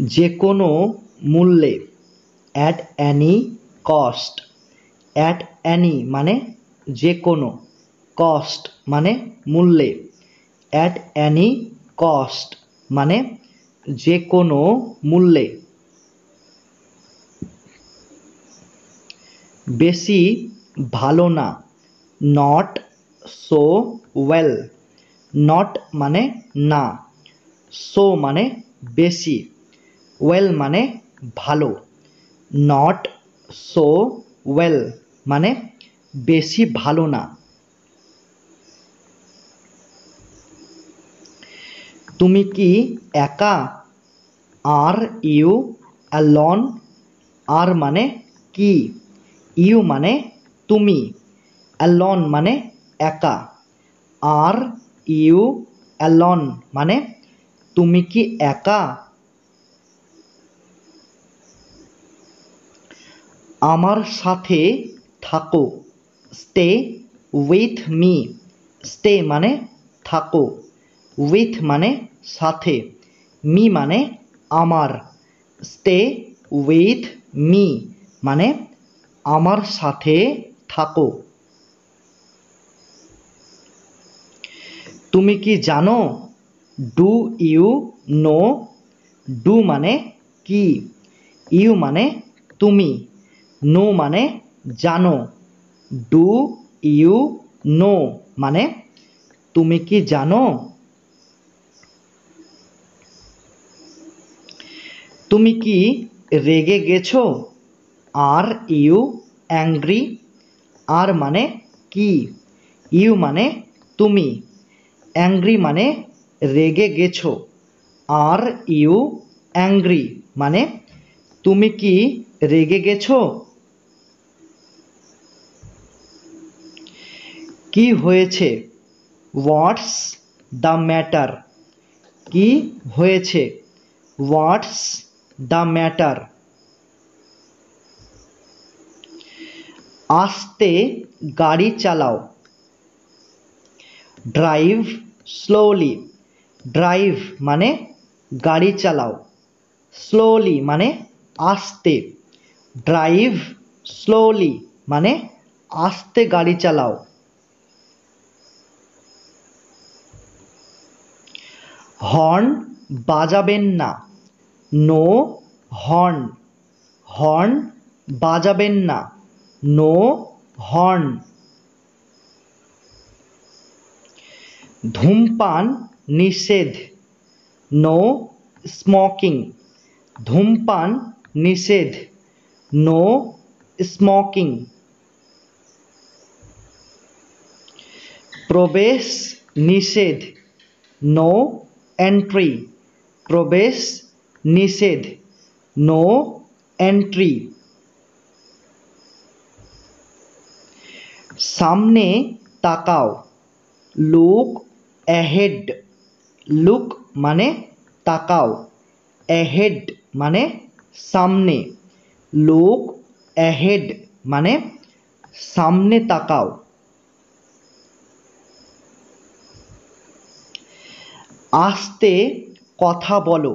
যে কোনো মূল্যে, at any cost. At any মানে যে কোনো, কস্ট মানে মূল্যে। অ্যাট অ্যানি কস্ট মানে যে কোনো মূল্যে। বেশি ভালো না, নট সো ওয়েল। নট মানে না, সো মানে বেশি, ওয়েল মানে ভালো। নট সো ওয়েল মানে বেশি ভালো না। তুমি কি একা? Are you alone? আর মানে কি, ইউ মানে তুমি, অ্যালন মানে একা। আর ইউ অ্যালন মানে তুমি কি একা? আমার সাথে থাকো, স্টে উইথ মি। স্টে মানে থাকো, উইথ মানে সাথে, মি মানে আমার। স্টে উইথ মি মানে আমার সাথে থাকো। তুমি কি জানো? Do you know? ডু মানে কি, ইউ মানে তুমি, নো মানে জানো। ডু ইউ নো মানে তুমি কি জানো? তুমি কি রেগে গেছো? Are you angry? আর মানে কি, ইউ মানে তুমি, অ্যাংরি মানে রেগে গেছো। আর ইউ অ্যাংরি মানে তুমি কি রেগে গেছো? কি হয়েছে? What's the matter? কি হয়েছে? What's the matter? আস্তে গাড়ি চালাও, ড্রাইভ স্লোলি। ড্রাইভ মানে গাড়ি চালাও, স্লোলি মানে আস্তে। ড্রাইভ স্লোলি মানে আস্তে গাড়ি চালাও। হর্ন বাজাবেন না, নো হর্ন। হর্ন বাজাবেন না, নো হর্ন। ধূমপান নিষেধ, নো স্মোকিং। ধূমপান নিষেধ, নো স্মোকিং। প্রবেশ নিষেধ, নো এন্ট্রি। প্রবেশ নিষেধ, নো এন্ট্রি। সামনে তাকাও, লুক অ্যাহেড। লুক মানে তাকাও, অ্যাহেড মানে সামনে। লুক অ্যাহেড মানে সামনে তাকাও। আস্তে কথা বলো,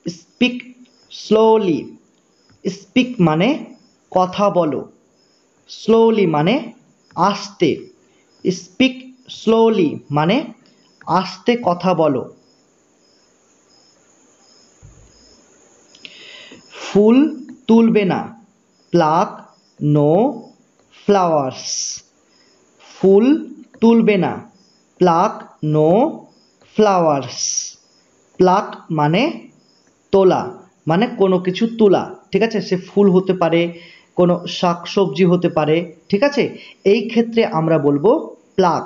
স্পিক স্লোলি। স্পিক মানে কথা বলো, স্লোলি মানে আস্তে। স্পিক স্লোলি মানে আস্তে কথা বলো। ফুল তুলবে না, প্লাক নো ফ্লাওয়ার্স। ফুল তুলবে না, প্লাক নো ফ্লাওয়ার্স। প্লাক মানে তোলা, মানে কোনো কিছু তোলা, ঠিক আছে? সে ফুল হতে পারে, কোনো শাকসবজি হতে পারে, ঠিক আছে? এই ক্ষেত্রে আমরা বলবো প্লাক।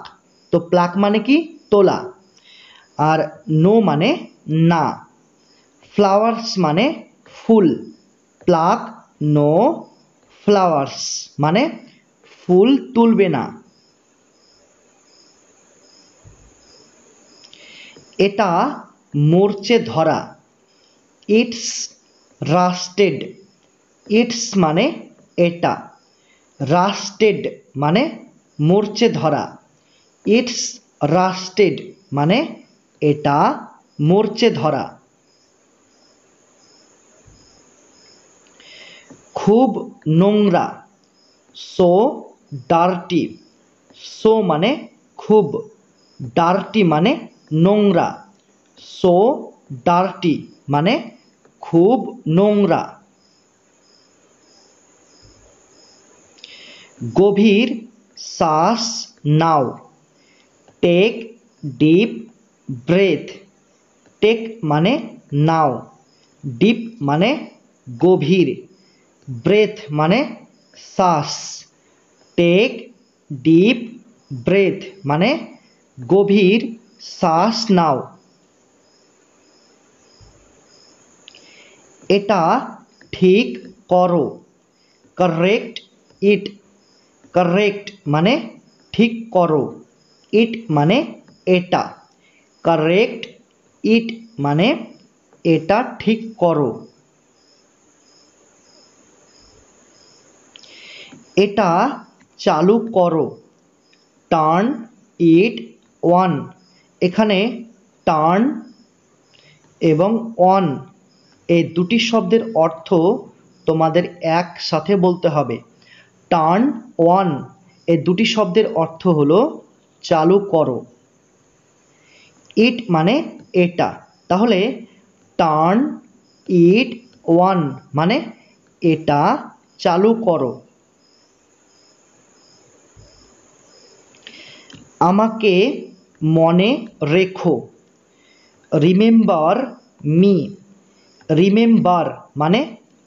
তো প্লাক মানে কি? তোলা। আর নো মানে না। ফ্লাওয়ার্স মানে ফুল। প্লাক নো ফ্লাওয়ার্স মানে ফুল তুলবে না। এটা মরচে ধরা, ইটস রাস্টেড। ইটস মানে এটা, রাস্টেড মানে মরচে ধরা। ইটস রাস্টেড মানে এটা মরচে ধরা। খুব নোংরা, সো ডার্টি। সো মানে খুব, ডার্টি মানে নোংরা, সো ডার্টি মানে খুব নোংরা। গভীর শ্বাস নাও, টেক ডিপ ব্রেথ। টেক মানে নাও, ডিপ মানে গভীর, ব্রেথ মানে শ্বাস। টেক ডিপ ব্রেথ মানে গভীর শ্বাস নাও। এটা ঠিক করো, কারেক্ট ইট। কারেক্ট মানে ঠিক করো, ইট মানে এটা। কারেক্ট ইট মানে এটা ঠিক করো। এটা চালু করো, টার্ন ইট অন। এখানে টার্ন এবং অন এই দুটি শব্দের অর্থ তোমাদের একসাথে বলতে হবে। টার্ন অন এই দুটি শব্দের অর্থ হলো চালু করো। ইট মানে এটা, তাহলে টার্ন ইট অন মানে এটা চালু করো। আমাকে মনে রেখো, রিমেম্বার মি। রিমেম্বার মানে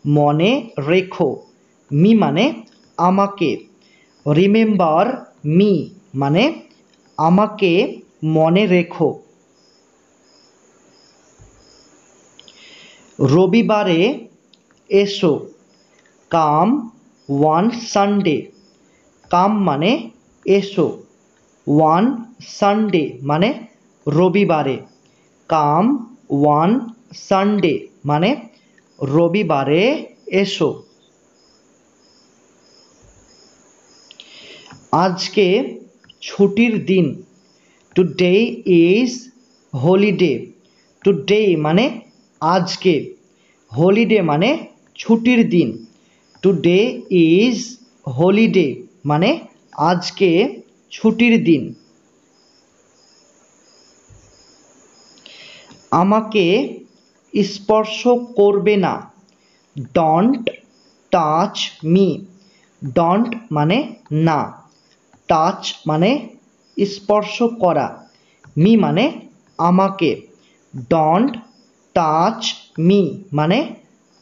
মনে রেখো, মি মানে আমাকে। রিমেম্বার মি মানে আমাকে মনে রেখো। রবিবারে এসো, কাম ওয়ান সানডে। কাম মানে এসো, ওয়ান সানডে মানে রবিবারে। কাম ওয়ান সানডে মানে রবিবারে এসো। আজকে ছুটির দিন, টুডে ইজ হলিডে। টুডে মানে আজকে, হলিডে মানে ছুটির দিন। টুডে ইজ হলিডে মানে আজকে ছুটির দিন। আমাকে স্পর্শ করবে না, ডোন্ট টাচ মি। ডোন্ট মানে না, টাচ মানে স্পর্শ করা, মি মানে আমাকে। ডোন্ট টাচ মি মানে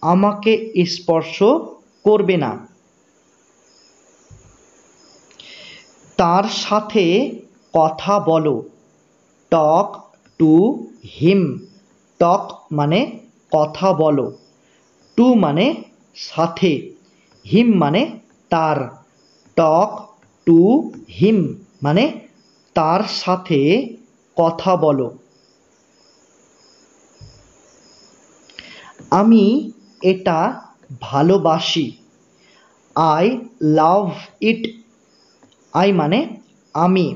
আমাকে স্পর্শ করবে না। তার সাথে কথা বলো, টক টু হিম। টক মানে কথা বলো, টু মানে সাথে, হিম মানে তার। টক টু হিম মানে তার সাথে কথা বলো। আমি এটা ভালোবাসি, আই লাভ ইট। আই মানে আমি,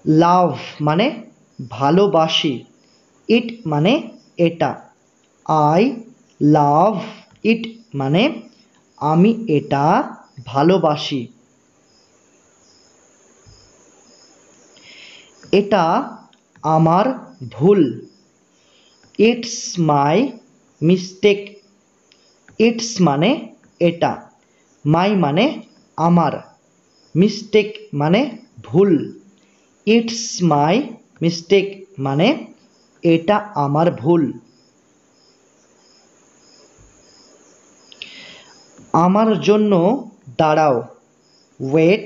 লাভ মানে ভালোবাসি, ইট মানে এটা। আই লাভ ইট মানে আমি এটা ভালোবাসি। এটা আমার ভুল, ইটস মাই মিস্টেক। ইটস মানে এটা, মাই মানে আমার, মিস্টেক মানে ভুল। ইটস মাই মিস্টেক মানে এটা আমার ভুল। আমার জন্য দাঁড়াও, ওয়েট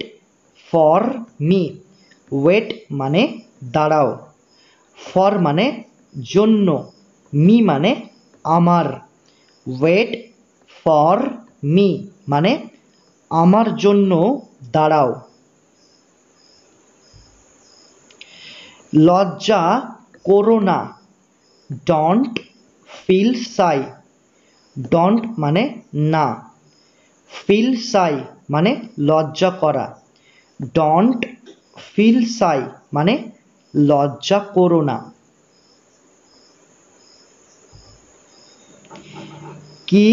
ফর মি। ওয়েট মানে দাঁড়াও, ফর মানে জন্য, মি মানে আমার। ওয়েট ফর মি মানে আমার জন্য দাঁড়াও। লজ্জা করো না, ডোন্ট ফিল শাই। ডোন্ট মানে না, ফিল শাই মানে লজ্জা করা। ডোন্ট ফিল শাই মানে লজ্জা করো না। কি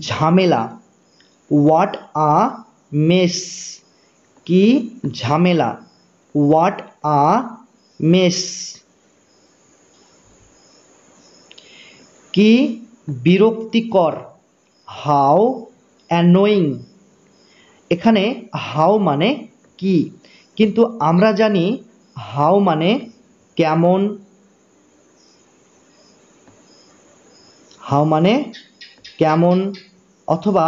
ঝামেলা, হোয়াট আ মেস, কি ঝামেলা। What a mace. কি বিরক্তিকর, হাউ অ্যানোয়িং। এখানে হাউ মানে কি, কিন্তু আমরা জানি হাউ মানে কেমন, হাউ মানে কেমন অথবা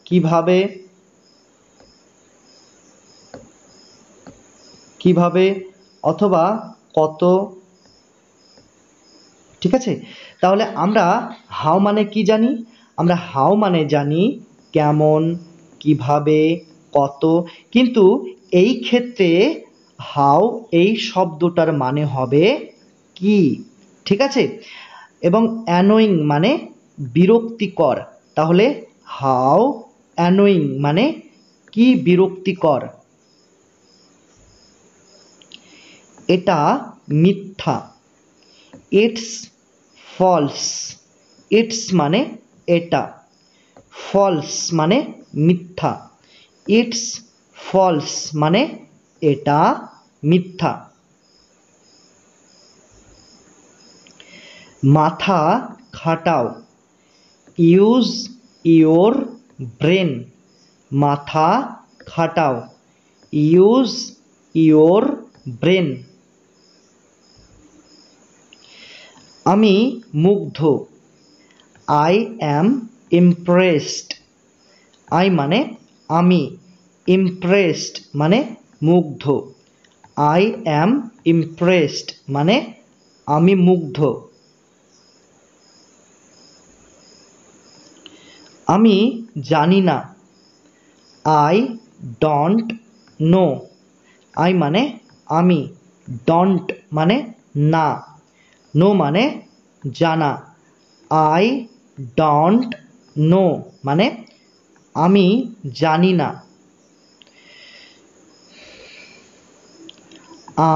কিভাবে, কিভাবে অথবা কত। ঠিক আছে, তাহলে আমরা হাউ মানে কি জানি, আমরা হাউ মানে জানি কেমন, কিভাবে, কত, কিন্তু এই ক্ষেত্রে হাউ এই শব্দটার মানে হবে কি। ঠিক আছে, এবং অ্যানোয়িং মানে বিরক্তিকর, তাহলে হাউ অ্যানোয়িং মানে কি বিরক্তিকর। এটা মিথ্যা, ইটস ফলস। ইটস মানে এটা, ফলস মানে মিথ্যা, ইটস ফলস মানে এটা মিথ্যা। মাথা খাটাও, ইউজ ইওর ব্রেন। মাথা খাটাও, ইউজ ইওর ব্রেন। আমি মুগ্ধ, আই অ্যাম ইমপ্রেসড। আই মানে আমি, ইমপ্রেসড মানে মুগ্ধ, আই অ্যাম ইমপ্রেসড মানে আমি মুগ্ধ। আমি জানি না, আই ডোন্ট নো। আই মানে আমি, ডোন্ট মানে না, নো মানে জানা, আই ডোন্ট নো মানে আমি জানি না।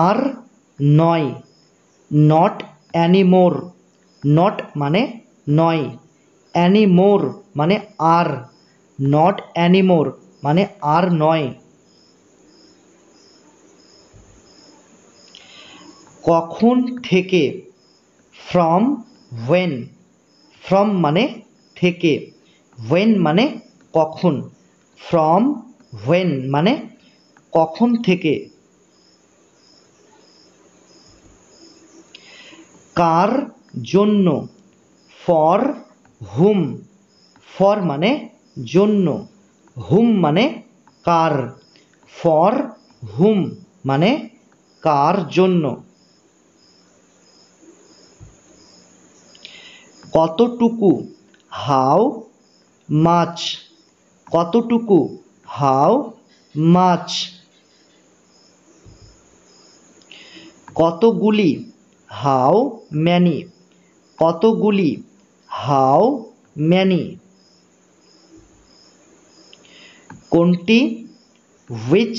আর নয়, নট অ্যানিমোর। নট মানে নয়, অ্যানিমোর মানে আর, নট অ্যানিমোর মানে আর নয়। কখন থেকে, ফ্রম ওয়েন। ফ্রম মানে থেকে, ওয়েন মানে কখন, ফ্রম ওয়েন মানে কখন থেকে। কার জন্য, ফর হুম। ফর মানে জন্য, হুম মানে কার, ফর হুম মানে কার জন্য। কতটুকু, হাউ মাচ। কতটুকু, হাউ মাচ। কতগুলি, হাউ ম্যানি। কতগুলি, হাউ ম্যানি। কোনটি, হুইচ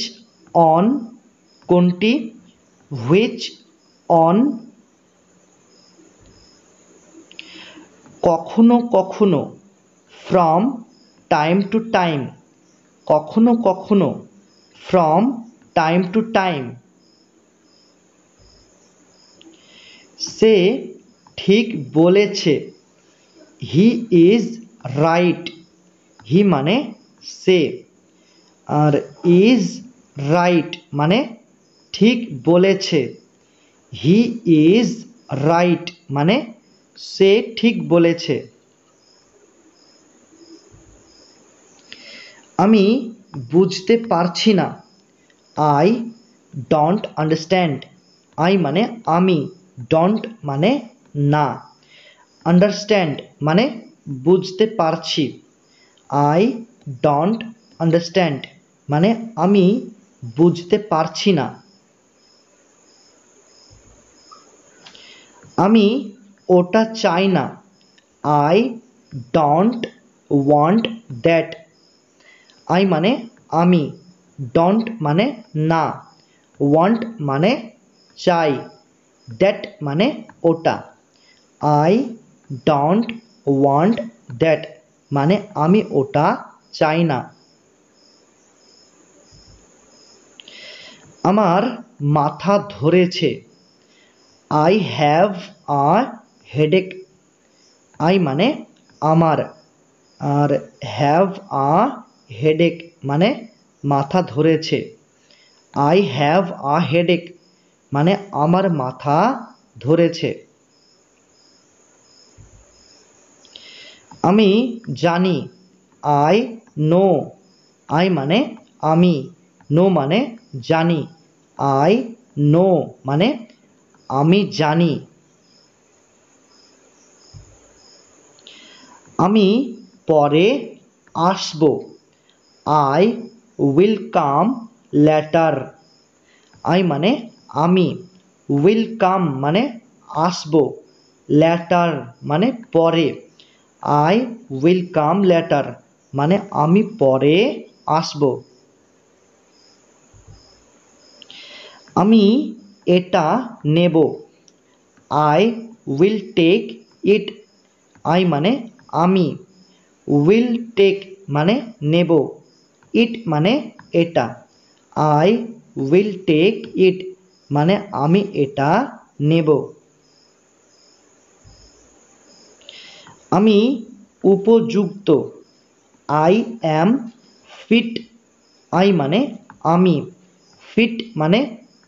অন। কোনটি, হুইচ অন। কখনো কখনো, ফ্রম টাইম টু টাইম। কখনো কখনো, ফ্রম টাইম টু টাইম। সে ঠিক বলেছে, হি ইজ রাইট। হি মানে সে, আর ইজ রাইট মানে ঠিক বলেছে, হি ইজ রাইট মানে সে ঠিক বলেছে। আমি বুঝতে পারছি না, আই ডোন্ট আন্ডারস্ট্যান্ড। আই মানে আমি, ডোন্ট মানে না, আন্ডারস্ট্যান্ড মানে বুঝতে পারছি, আই ডোন্ট আন্ডারস্ট্যান্ড মানে আমি বুঝতে পারছি না। আমি ওটা চাই না, I don't want that. I মানে আমি, ডোন্ট মানে না, ওয়ান্ট মানে চাই, দ্যাট মানে ওটা। আই ডোন্ট ওয়ান্ট দ্যাট মানে আমি ওটা চাই না। আমার মাথা ধরেছে। I have a headache. I মানে আমার, আর হ্যাভ আ হেডেক মানে মাথা ধরেছে। আই হ্যাভ আ হেডেক মানে আমার মাথা ধরেছে। আমি জানি। I know. আই মানে আমি, নো মানে জানি। আই নো মানে আমি জানি। আমি পরে আসব। I will come later. I মানে আমি, উইল কাম মানে আসব, লেটার মানে পরে। আই উইল কাম লেটার মানে আমি পরে আসব। আমি এটা নেব। I will take it. I মানে আমি, উইল টেক মানে নেব, ইট মানে এটা। আই উইল টেক ইট মানে আমি এটা নেব। আমি উপযুক্ত। I am fit. আই মানে আমি, ফিট মানে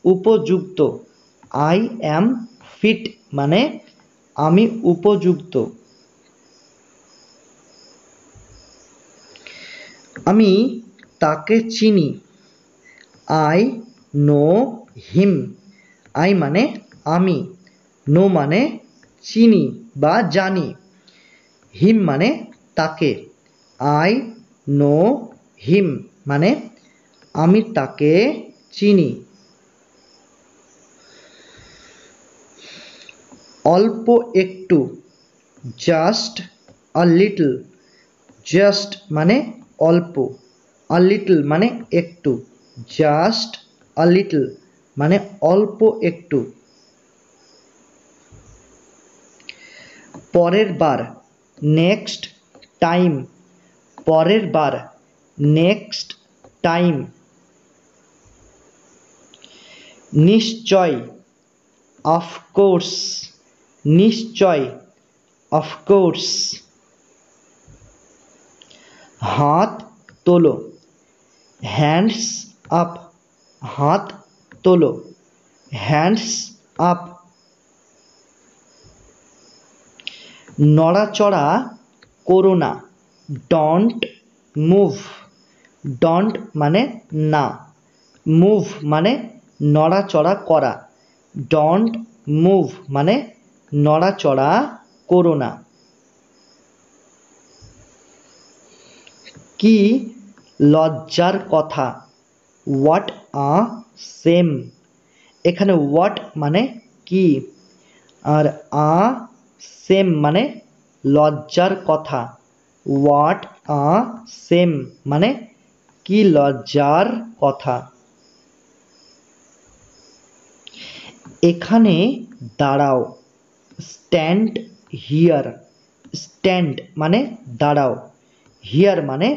উপযুক্ত। আই অ্যাম ফিট মানে আমি উপযুক্ত। আমি তাকে চিনি। I know him. আই মানে আমি, নো মানে চিনি বা জানি, হিম মানে তাকে। আই নো হিম মানে আমি তাকে চিনি। অল্প একটু। Just a little. জাস্ট মানে অল্প, আ লিটল মানে একটু, জাস্ট আ লিটল মানে অল্প একটু। পরের বার। Next time. পরের বার, নেক্সট টাইম। নিশ্চয়, অফকোর্স। নিশ্চয়, অফকোর্স। হাত তোলো। Hands up. হাত তোলো, হ্যান্ডস আপ। নড়াচড়া করো না। Don't move. ডন্ট মানে না, মুভ মানে নড়াচড়া করা। ডন্ট মুভ মানে নড়াচড়া করো না। কি লজ্জার কথা। What a same. এখানে হোয়াট মানে কি, আর আ সেম মানে লজ্জার কথা। হোয়াট আ সেম মানে কি লজ্জার কথা। এখানে দাঁড়াও। Stand here. স্ট্যান্ড মানে দাঁড়াও, হিয়ার মানে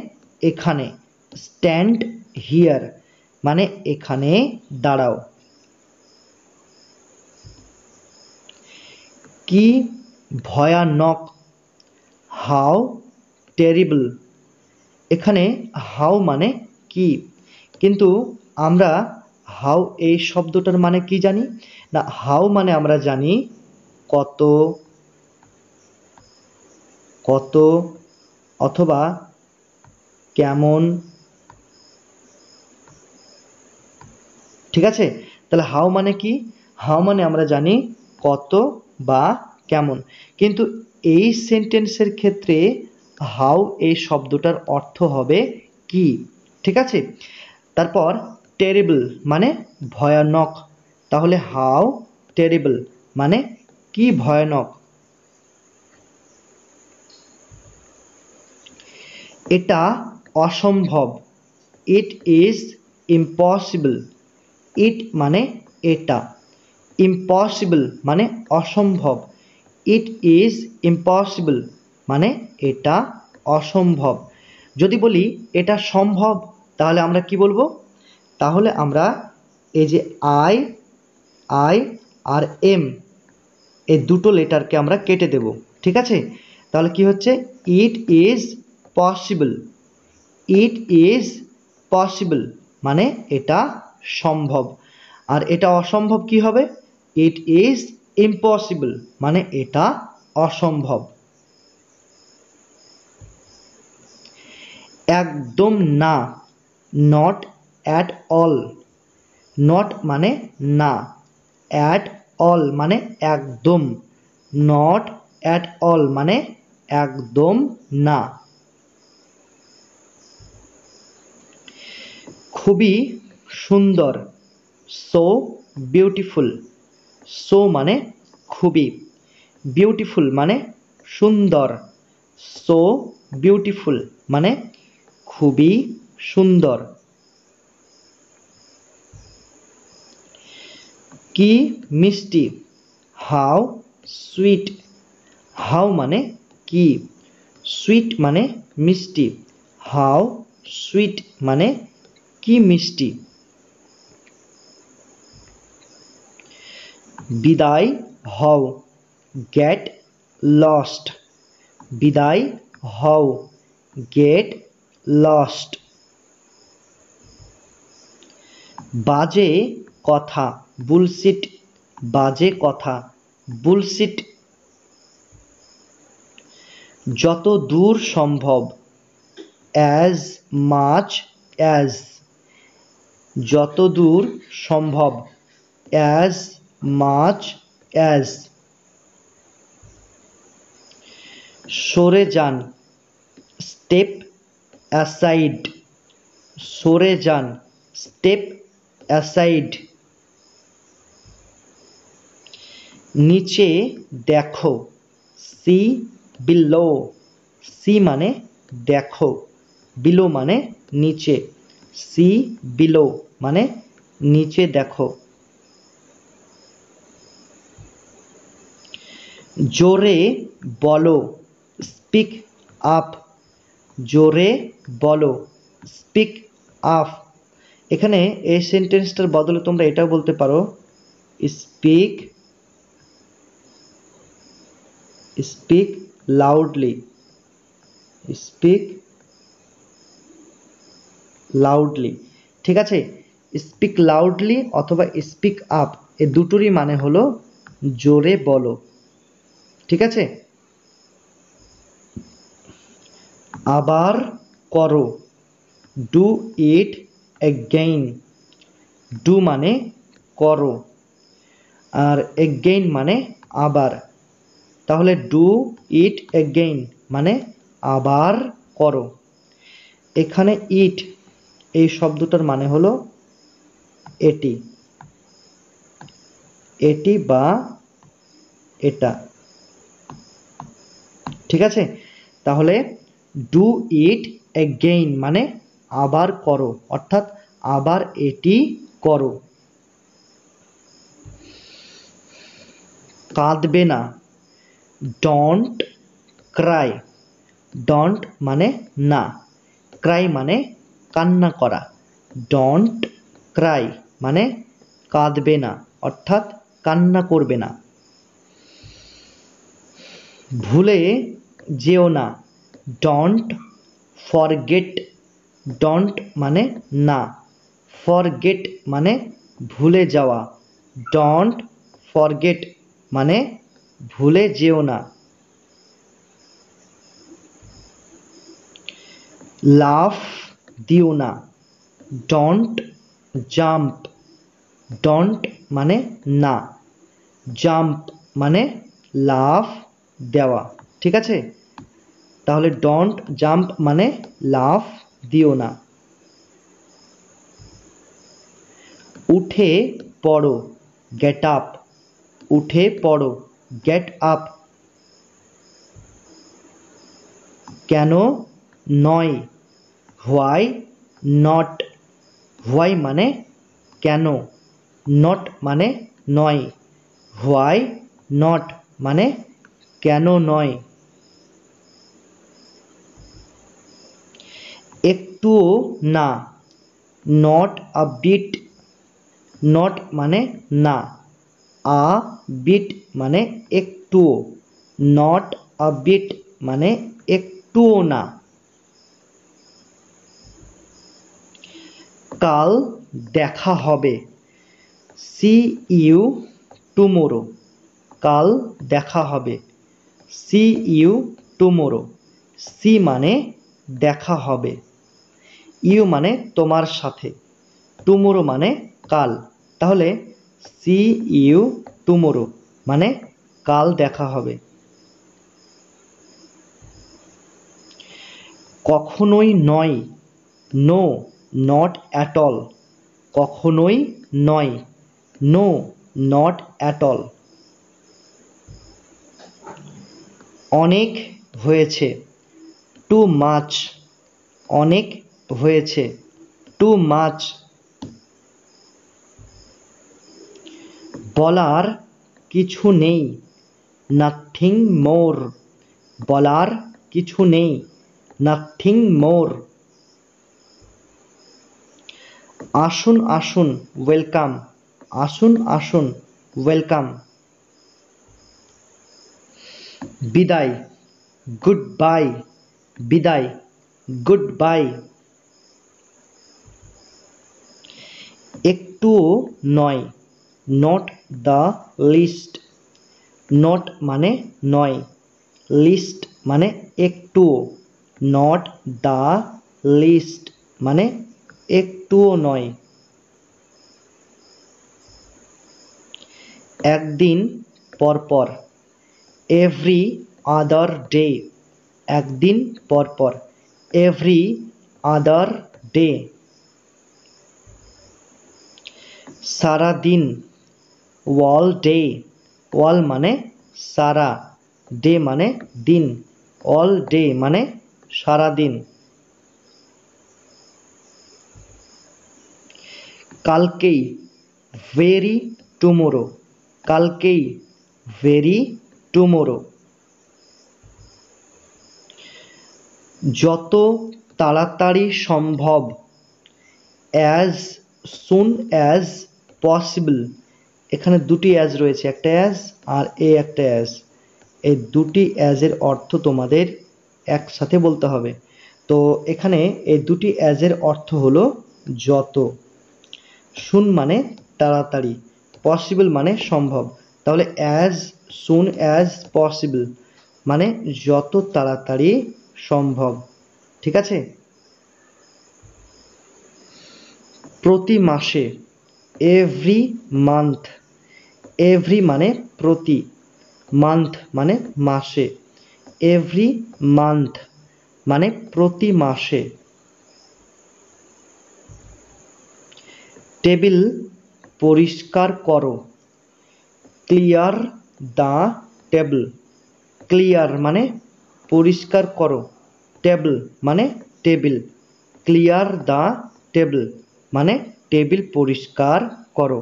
এখানে। স্ট্যান্ড হিয়ার মানে এখানে দাঁড়াও। কি ভয়ানক। How terrible. এখানে হাউ মানে কি, কিন্তু আমরা হাউ এই শব্দটার মানে কি জানি না, হাউ মানে আমরা জানি কত, কত অথবা কেমন, ঠিক আছে। তাহলে হাউ মানে কি, হাউ মানে আমরা জানি কত বা কেমন, কিন্তু এই সেন্টেন্সের ক্ষেত্রে হাউ এই শব্দটার অর্থ হবে কি, ঠিক আছে। তারপর টেরিবল মানে ভয়ানক, তাহলে হাউ টেরিবল মানে কি ভয়ানক। এটা অসম্ভব। It is impossible. ইট মানে এটা, ইম্পসিবল মানে অসম্ভব। ইট ইজ ইম্পসিবল মানে এটা অসম্ভব। যদি বলি এটা সম্ভব, তাহলে আমরা কি বলবো? তাহলে আমরা এই যে আই আই আর এম এই দুটো লেটারকে আমরা কেটে দেব, ঠিক আছে? তাহলে কি হচ্ছে? It is possible. It is possible মানে এটা সম্ভব। আর এটা অসম্ভব কি হবে? ইট ইজ ইম্পসিবল মানে এটা অসম্ভব। একদম না, নট অ্যাট অল। নট মানে না, অ্যাট অল মানে একদম, নট অ্যাট অল মানে একদম না। খুবই সুন্দর, সো বিউটিফুল। সো মানে খুবই, বিউটিফুল মানে সুন্দর, সো বিউটিফুল মানে খুবই সুন্দর। কি মিষ্টি, হাউ সুইট। হাউ মানে কি, সুইট মানে মিষ্টি, হাউ সুইট মানে কি মিষ্টি। বিদায় হও, গেট লস্ট। বিদায় হও, গেট লস্ট। বাজে কথা, বুলশিট। বাজে কথা, বুলশিট। যত দূর সম্ভব, অ্যাজ মাচ অ্যাজ। যত দূর সম্ভব, অ্যাজ মাচ অ্যাজ। সরে যান, স্টেপ অ্যাসাইড। সরে যান, স্টেপ অ্যাসাইড। নিচে দেখো, সি বিলো। সি মানে দেখো, বিলো মানে নিচে, সি বিলো মানে নিচে দেখো। জোরে বলো, স্পিক আপ। জোরে বলো, স্পিক আপ। এখানে এই সেন্টেন্সটার বদলে তোমরা এটাও বলতে পারো, speak speak loudly. Speak loudly, ঠিক আছে? স্পিক লাউডলি অথবা স্পিক আপ এ দুটোরই মানে হলো জোরে বলো, ঠিক আছে? আবার করো, ডু ইট এগেইন। ডু মানে করো, আর এগেইন মানে আবার। তাহলে ডু ইট এগেইন মানে আবার করো। এখানে ইট এই শব্দটার মানে হলো এটি, এটি বা এটা, ঠিক আছে? তাহলে ডু ইট এগেইন মানে আবার করো, অর্থাৎ আবার এটি করো। কাঁদবে না, ডোন্ট ক্রাই। ডোন্ট মানে না, ক্রাই মানে কান্না করা। ডোন্ট ক্রাই মানে কাঁদবে না, অর্থাৎ কান্না করবে না। ভুলে যেও না, ডোন্ট ফরগেট। ডোন্ট মানে না, ফরগেট মানে ভুলে যাওয়া। ডোন্ট ফরগেট মানে ভুলে যেও না। লাফ দিও না, ডোন্ট জাম্প। ডোন্ট মানে না, জাম্প মানে লাফ দেওয়া, ঠিক আছে? তাহলে ডোন্ট জাম্প মানে লাফ দিও না। উঠে পড়ো, গেট আপ। উঠে পড়ো, গেট আপ। কেন নয়, হোয়াই নট। হোয়াই মানে কেন, নট মানে নয়, হোয়াই নট মানে কেন নয়। একটুও না, নট আ বিট, নট মানে না, আ বিট মানে একটুও, নট আ বিট মানে একটুও না। কাল দেখা হবে, সি ইউ টুমোরো, কাল দেখা হবে, সি ইউ টুমোরো। সি মানে দেখা হবে, ইউ মানে তোমার সাথে, টুমোরো মানে কাল। তাহলে সি ইউ টুমোরো মানে কাল দেখা হবে। কখনোই নয়, নো নট অ্যাট অল, কখনোই নয়, নো নট অ্যাট অল। অনেক হয়েছে, টু মাচ, অনেক হয়েছে, টু মাচ। বলার কিছু নেই, নাথিং মোর, বলার কিছু নেই, নাথিং মোর। আসুন আসুন, ওয়েলকাম, আসুন আসুন, ওয়েলকাম। বিদায়, গুড বাই, বিদায়, গুড বাই। একটুও নয়, নট দ্য লিস্ট, নট মানে নয়, লিস্ট মানে একটুও, নট দ্য লিস্ট মানে একটুও নয়। একদিন পরপর, এভরি আদার ডে, একদিন পরপর, এভরি আদার ডে। সারাদিন, অল ডে, অল মানে সারা, ডে মানে দিন, অল ডে মানে সারাদিন। কালকেই, ভেরি টুমোরো, কালকেই, ভেরি টুমোরো। যত তাড়াতাড়ি সম্ভব, অ্যাজ সুন অ্যাজ পসিবল। এখানে দুটি অ্যাজ রয়েছে, একটা অ্যাজ আর একটা অ্যাজ। এই দুটি অ্যাজের অর্থ তোমাদের একসাথে বলতে হবে। তো এখানে এই দুটি অ্যাজের অর্থ হলো যত। সুন মানে তাড়াতাড়ি, পসিবল মানে সম্ভব। তাহলে অ্যাজ সুন অ্যাজ পসিবল মানে যত তাড়াতাড়ি সম্ভব। ঠিক আছে। প্রতি মাসে, এভরি মান্থ, এভরি মানে প্রতি, মান্থ মানে মাসে, এভরি মান্থ মানে প্রতি মাসে। টেবিল পরিষ্কার করো, ক্লিয়ার দ্য টেবিল, ক্লিয়ার মানে পরিষ্কার করো, টেবিল মানে টেবিল, ক্লিয়ার দ্য টেবিল মানে টেবিল পরিষ্কার করো।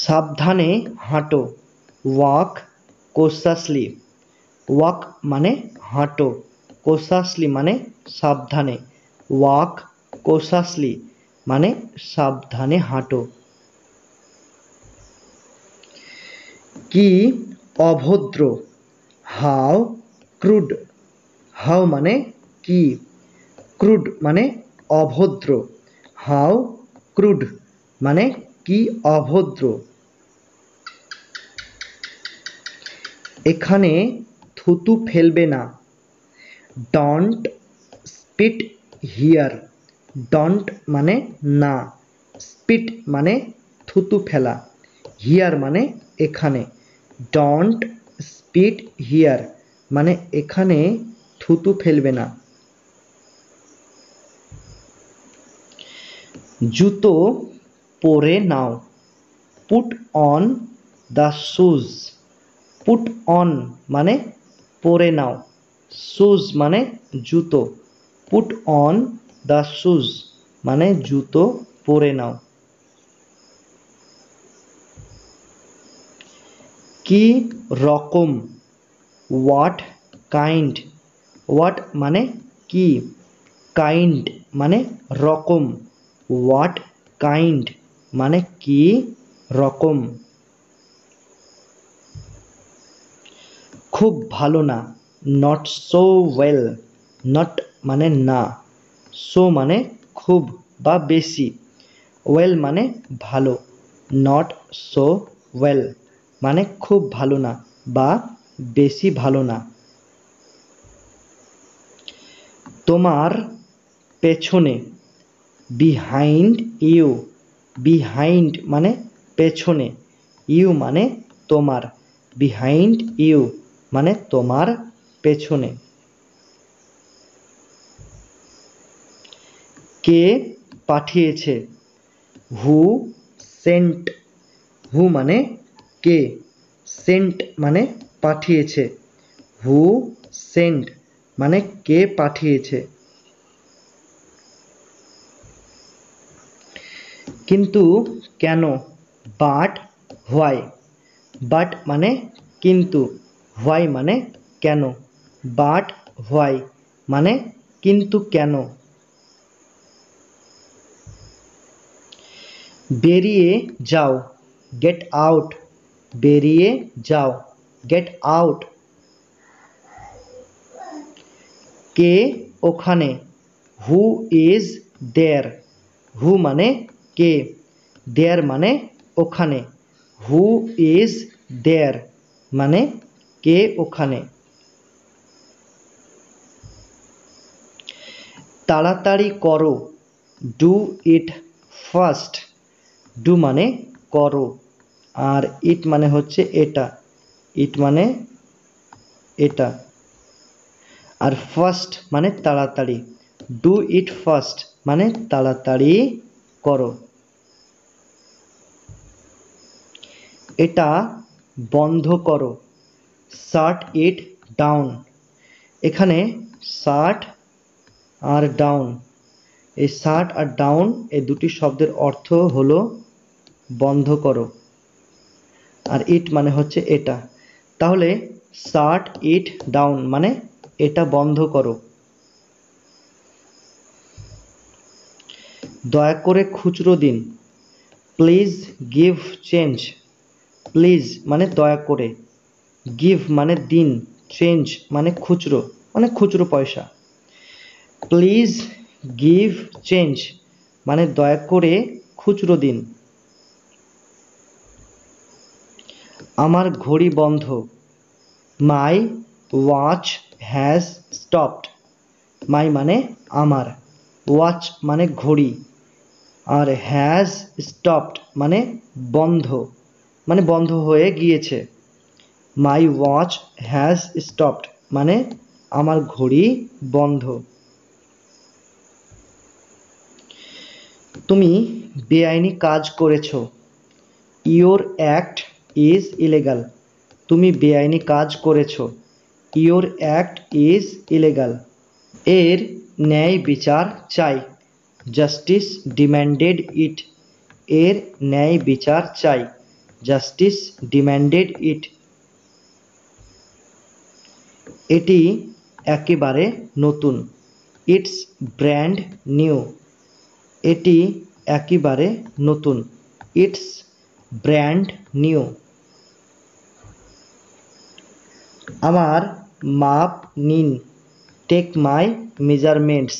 সাবধানে হাঁটো, ওয়াক কোসাসলি, ওয়াক মানে হাঁটো, কোসাসলি মানে সাবধানে, ওয়াক কোসাসলি মানে সাবধানে হাঁটো। কি অভদ্র, হাউ ক্রুড, হাউ মানে কি, ক্রুড মানে অভদ্র, হাউ ক্রুড মানে কি অভদ্র। এখানে থুতু ফেলবে না, ডন্ট স্পিট হিয়ার, ডন্ট মানে না, স্পিট মানে থুতু ফেলা, হিয়ার মানে এখানে, ডন্ট স্পিট হিয়ার মানে এখানে থুতু ফেলবে না। জুতো পরে নাও, put on the shoes, put on মানে পরে নাও, শুজ মানে জুতো, পুট অন দ্য শুজ মানে জুতো পরে নাও। কি রকম, হোয়াট কাইন্ড, হোয়াট মানে কি, কাইন্ড মানে রকম, হোয়াট কাইন্ড মানে কি রকম। খুব ভালো না, নট সো ওয়েল, নট মানে না, সো মানে খুব বা বেশি, ওয়েল মানে ভালো, নট সো ওয়েল মানে খুব ভালো না বা বেশি ভালো না। তোমার পেছনে, বিহাইন্ড ইউ, বিহাইন্ড মানে পেছনে, ইউ মানে তোমার, বিহাইন্ড ইউ মানে তোমার পেছনে। কে পাঠিয়েছে, হু সেন্ট, হু মানে কে, সেন্ট মানে পাঠিয়েছে, হু সেন্ট মানে কে পাঠিয়েছে। কিন্তু কেন, বাট হোয়াই, বাট মানে কিন্তু, হোয়াই মানে কেন, বাট হোয়াই মানে কিন্তু কেন। বেরিয়ে যাও, গেট আউট, বেরিয়ে যাও, গেট আউট। কে ওখানে, হু ইজ দেয়ার, হু মানে কে, দেয়ার মানে ওখানে, হু ইজ দেয়ার মানে কে ওখানে। তাড়াতাড়ি করো, ডু ইট ফাস্ট, ডু মানে করো, আর ইট মানে হচ্ছে এটা, ইট মানে এটা, আর ফার্স্ট মানে তাড়াতাড়ি, ডু ইট ফার্স্ট মানে তাড়াতাড়ি করো। এটা বন্ধ করো, শাট ইট ডাউন, এখানে শাট আর ডাউন, এই শাট আর ডাউন এই দুটি শব্দের অর্থ হলো বন্ধ করো, আর ইট মানে হচ্ছে এটা, তাহলে শাট ইট ডাউন মানে এটা বন্ধ করো। দয়া করে খুচরো দিন, প্লিজ গিভ চেঞ্জ, প্লিজ মানে দয়া করে, গিভ মানে দিন, চেঞ্জ মানে খুচরো, মানে খুচরো পয়সা। প্লিজ গিভ চেঞ্জ মানে দয়া করে খুচরো দিন। আমার ঘড়ি বন্ধ, মাই ওয়াচ হ্যাজ স্টপড, মাই মানে আমার, ওয়াচ মানে ঘড়ি, আর হ্যাজ স্টপড মানে বন্ধ, মানে বন্ধ হয়ে গিয়েছে। মাই ওয়াচ হ্যাজ স্টপড মানে আমার ঘড়ি বন্ধ। তুমি বেআইনি কাজ করেছো, ইয়োর অ্যাক্ট ইজ ইলিগাল, তুমি বেআইনি কাজ করেছো, ইয়োর অ্যাক্ট ইজ ইলিগাল। এর ন্যায় বিচার চাই, জাস্টিস ডিম্যান্ডেড ইট, এর ন্যায় বিচার চাই, জাস্টিস ডিম্যান্ডেড ইট। এটি একেবারে নতুন, ইটস ব্র্যান্ড নিউ, এটি একেবারে নতুন, ইটস ব্র্যান্ড নিউ। আমার মাপ নিন, টেক মাই মেজারমেন্টস,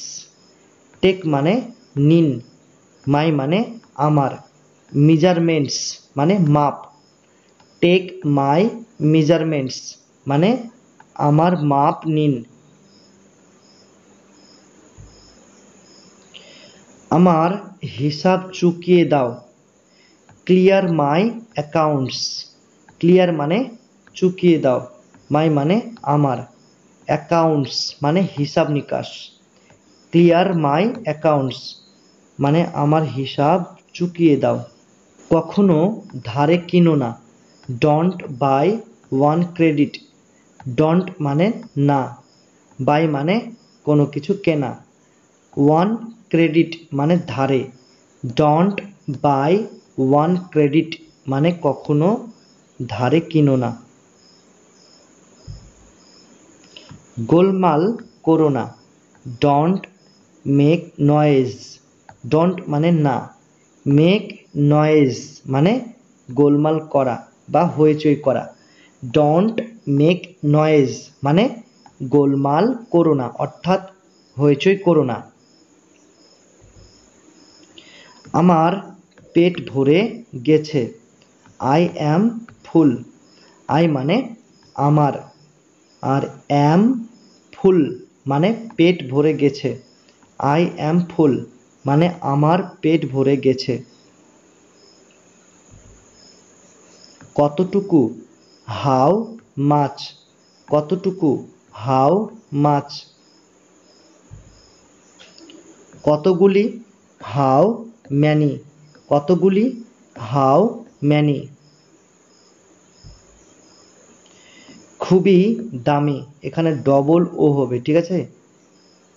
টেক মানে নিন, মাই মানে আমার, মেজারমেন্টস মানে মাপ, টেক মাই মেজারমেন্টস মানে আমার মাপ নিন। আমার হিসাব চুকিয়ে দাও, ক্লিয়ার মাই অ্যাকাউন্টস, ক্লিয়ার মানে চুকিয়ে দাও, মাই মানে আমার, অ্যাকাউন্টস মানে হিসাব নিকাশ, ক্লিয়ার মাই অ্যাকাউন্টস মানে আমার হিসাব চুকিয়ে দাও। কখনো ধারে কিনো না, don't by one credit, don't মানে না, বাই মানে কোনো কিছু কেনা, ওয়ান ক্রেডিট মানে ধারে, ডোন্ট বাই ওয়ান ক্রেডিট মানে কখনো ধারে কিনো না। গোলমাল করো না। ডোন্ট মেক নয়েজ, ডোন্ট মানে না, মেক নয়েজ মানে গোলমাল করা বা হইচই করা। ডোন্ট মেক নয়েজ মানে গোলমাল করো না, অর্থাৎ হইচই করো না। আমার পেট ভরে গেছে। I am full. আই মানে আমার, আর অ্যাম ফুল মানে পেট ভরে গেছে। আই অ্যাম ফুল মানে আমার পেট ভরে গেছে। কতটুকু, হাউ মাচ, কতটুকু, হাউ মাচ। কতগুলি, হাউ ম্যানি, কতগুলি, হাউ ম্যানি। খুবই দামি, এখানে ডবল ও হবে, ঠিক আছে,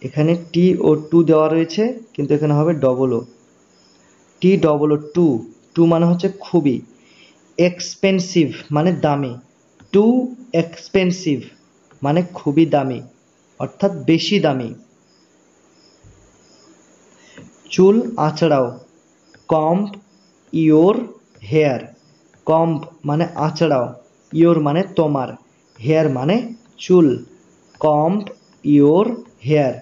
এখানে টি ও টু দেওয়া রয়েছে কিন্তু এখানে হবে double O, T double O too, too মানে হচ্ছে খুবই। এক্সপেন্সিভ মানে দামি, টু এক্সপেন্সিভ মানে খুবই দামি অর্থাৎ বেশি দামি। চুল আঁচড়াও। কম্ব ইয়োর হেয়ার। কম্ব মানে আঁচড়াও, ইয়োর মানে তোমার, হেয়ার মানে চুল। কম্ব ইয়োর হেয়ার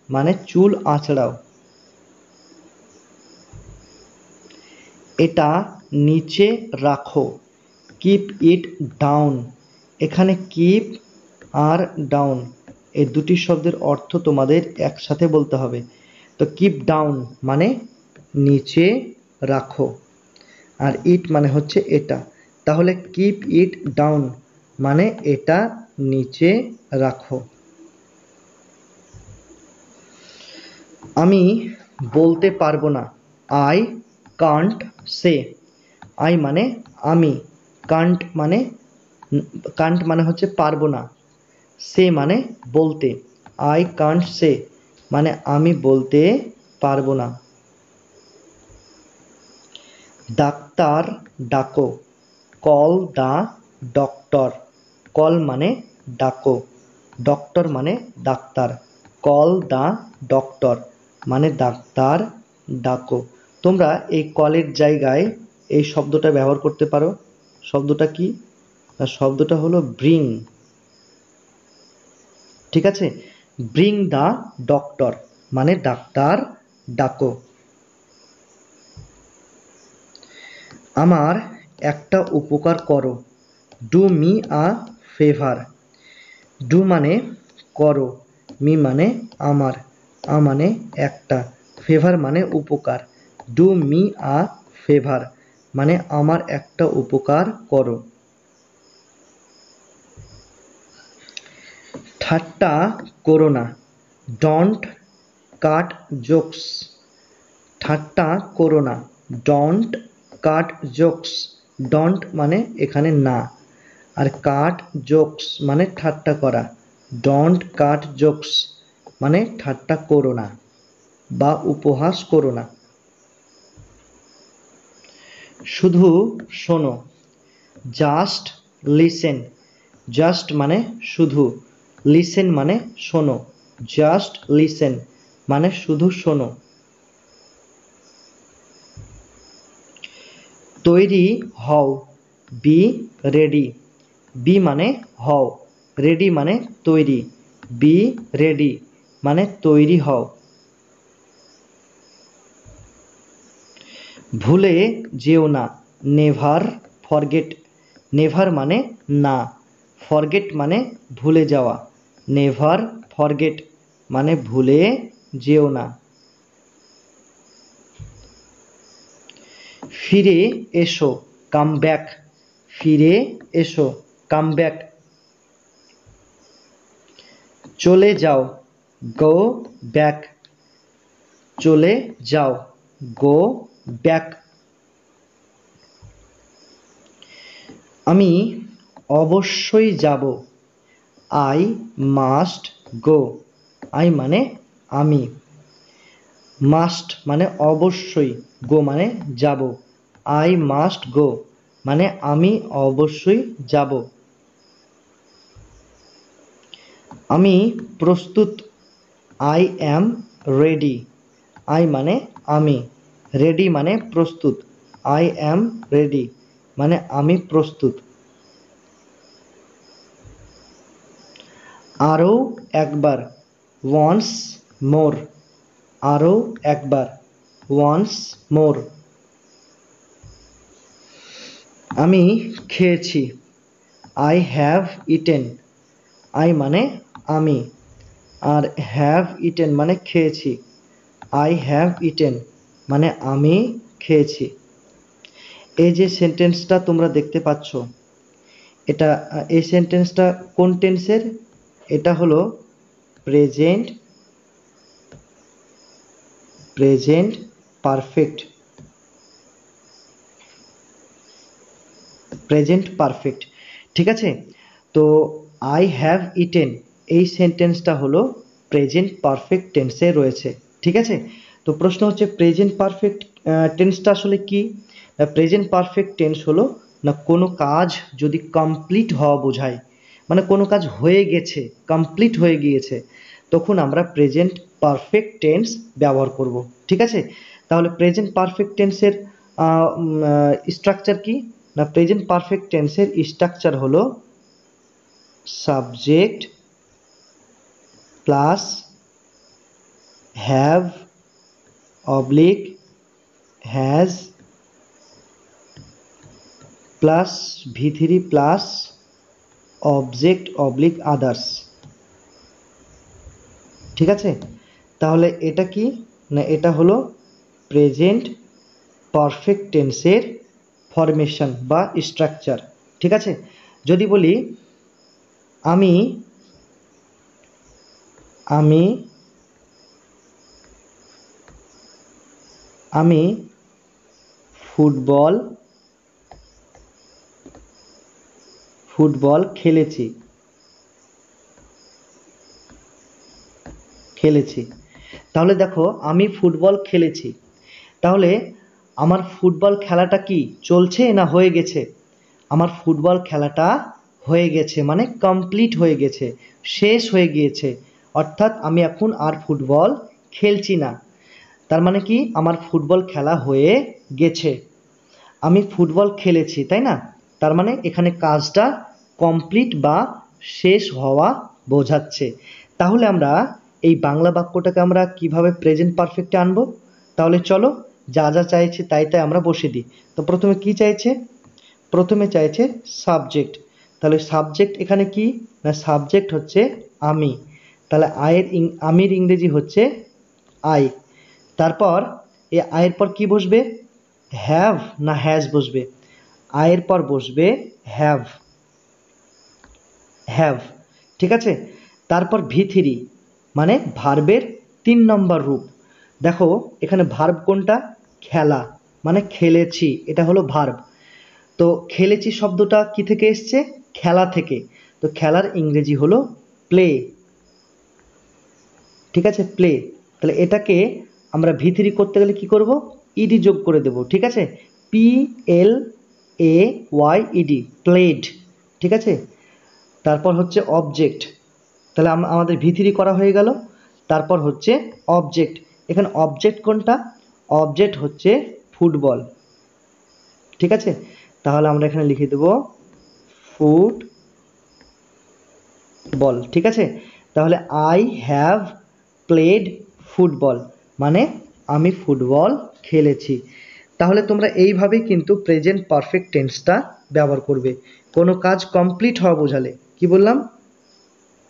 মানে চুল আঁচড়াও। এটা নিচে রাখো। Keep it down. এখানে কিপ আর ডাউন এই দুটি শব্দের অর্থ তোমাদের একসাথে বলতে হবে। তো কিপ ডাউন মানে নিচে রাখো, আর ইট মানে হচ্ছে এটা, তাহলে কিপ ইট ডাউন মানে এটা নিচে রাখো। আমি বলতে পারবো না। I can't say. আই মানে আমি, কান্ট মানে হচ্ছে পারবো না, সে মানে বলতে। আই কান্ট সে মানে আমি বলতে পারবো না। ডাক্তার ডাকো। Call the doctor. কল মানে ডাকো, ডক্টর মানে ডাক্তার। কল দ্য ডক্টর মানে ডাক্তার ডাকো। তোমরা এই কলের জায়গায় এই শব্দটা ব্যবহার করতে পারো। শব্দটা কি? শব্দটা হলো ব্রিং, ঠিক আছে, ব্রিং দ্য ডক্টর মানে ডাক্তার ডাকো। আমার একটা উপকার করো। Do me a favour. Do মানে করো, মি মানে আমার, আ মানে একটা, ফেভার মানে উপকার। ডু মি আ ফেভার মানে আমার একটা উপকার করো। ঠাট্টা করো না। Don't cut jokes. ঠাট্টা করো না, ডোন্ট কাট জোকস। ডোন্ট মানে এখানে না, আর কাট জোকস মানে ঠাট্টা করা। ডোন্ট কাট জোকস মানে ঠাট্টা করো না বা উপহাস করো না। শুধু শোনো। Just listen. জাস্ট মানে শুধু, লিসেন মানে শোনো। জাস্ট লিসেন মানে শুধু শোনো। তৈরি হও। B ready. বি মানে হও, রেডি মানে তৈরি। বি রেডি মানে তৈরি হও। ভুলে যেও না। Never forget. নেভার মানে না, ফরগেট মানে ভুলে যাওয়া। নেভার ফরগেট মানে ভুলে যেও না। ফিরে এসো। Come back. ফিরে এসো, কাম ব্যাক। চলে যাও। Go back. চলে যাও, গো ব্যাক। আমি অবশ্যই যাব। I must go. আই মানে আমি, মাস্ট মানে অবশ্যই, গো মানে যাব। আই মাস্ট গো মানে আমি অবশ্যই যাব। আমি প্রস্তুত আই অ্যাম রেডি। আই মানে আমি, রেডি মানে প্রস্তুত। আই অ্যাম রেডি মানে আমি প্রস্তুত। আরও একবার, ওয়ান্স মোর। আরও একবার, ওয়ান্স মোর। আমি খেয়েছি, আই হ্যাভ ইটেন। আই মানে আমি, আর হ্যাভ ইটেন মানে খেয়েছি। আই হ্যাভ ইটেন মানে আমি খেয়েছি। এই যে সেন্টেন্সটা তোমরা দেখতে পাচ্ছ, এটা এই সেন্টেন্সটা কোন টেন্সের? এটা হলো present present perfect. Present perfect, ঠিক আছে। তো আই হ্যাভ ইটেন এই সেন্টেন্সটা হলো প্রেজেন্ট পারফেক্ট টেন্সে রয়েছে, ঠিক আছে। তো প্রশ্ন হচ্ছে প্রেজেন্ট পারফেক্ট টেন্সটা আসলে কি? প্রেজেন্ট পারফেক্ট টেন্স হলো না কোনো কাজ যদি কমপ্লিট হওয়া বোঝায়, মানে কোনো কাজ হয়ে গেছে, কমপ্লিট হয়ে গিয়েছে, তখন আমরা প্রেজেন্ট পারফেক্ট টেন্স ব্যবহার করব, ঠিক আছে। তাহলে প্রেজেন্ট পারফেক্ট টেন্সের স্ট্রাকচার কি? না প্রেজেন্ট পারফেক্ট টেন্সের স্ট্রাকচার হলো subject plus have oblique has plus ভি3 প্লাস অবজেক্ট অবলিক আদার্স, ঠিক আছে। তাহলে এটা কি? না এটা হলো প্রেজেন্ট পারফেক্ট টেন্সের ফরমেশন বা স্ট্রাকচার, ঠিক আছে। যদি বলি আমি আমি আমি ফুটবল ফুটবল খেলেছি খেলেছি তাহলে দেখো আমি ফুটবল খেলেছি, তাহলে আমার ফুটবল খেলাটা কি চলছে না হয়ে গেছে? আমার ফুটবল খেলাটা হয়ে গেছে মানে কমপ্লিট হয়ে গেছে, শেষ হয়ে গিয়েছে। অর্থাৎ আমি এখন আর ফুটবল খেলছি না, তার মানে কি আমার ফুটবল খেলা হয়ে গেছে। আমি ফুটবল খেলেছি, তাই না? তার মানে এখানে কাজটা কমপ্লিট বা শেষ হওয়া বোঝাচ্ছে। তাহলে আমরা এই বাংলা বাক্যটাকে আমরা কিভাবে প্রেজেন্ট পারফেক্টে আনবো? তাহলে চলো যা যা চাইছে তাই তাই আমরা বসিয়ে দিই। তো প্রথমে কি চাইছে? প্রথমে চাইছে সাবজেক্ট। তাহলে সাবজেক্ট এখানে কি? না সাবজেক্ট হচ্ছে আমি। তাহলে আমির ইংরেজি হচ্ছে আই। তারপর এই আয়ের পর কি বসবে? হ্যাভ না হ্যাজ বসবে? আয়ের পর বসবে হ্যাভ, হ্যাভ, ঠিক আছে। তারপর ভি3 মানে ভার্বের 3 নম্বর রূপ। দেখো এখানে ভার্ব কোনটা? খেলা, মানে খেলেছি, এটা হলো ভার্ব। তো খেলেছি শব্দটা কি থেকে এসছে? খেলা থেকে। তো খেলার ইংরেজি হলো প্লে, ঠিক আছে, প্লে। তাহলে এটাকে আমরা ভি3 করতে গেলে কি করব? ইডি যোগ করে দেব, ঠিক আছে। PLAYED, প্লেড, ঠিক আছে। তারপর হচ্ছে অবজেক্ট। তাহলে আমাদের ভি3 করা হয়ে গেল। তারপর হচ্ছে অবজেক্ট। এখানে অবজেক্ট কোনটা? অবজেক্ট হচ্ছে ফুটবল, ঠিক আছে। তাহলে আমরা এখানে লিখে দেব ফুটবল, ঠিক আছে। তাহলে আই হ্যাভ প্লেড ফুটবল মানে আমি ফুটবল খেলেছি। তাহলে তোমরা এইভাবেই কিন্তু প্রেজেন্ট পারফেক্ট টেন্সটা ব্যবহার করবে কোনো কাজ কমপ্লিট হওয়া বোঝালে। কি বললাম?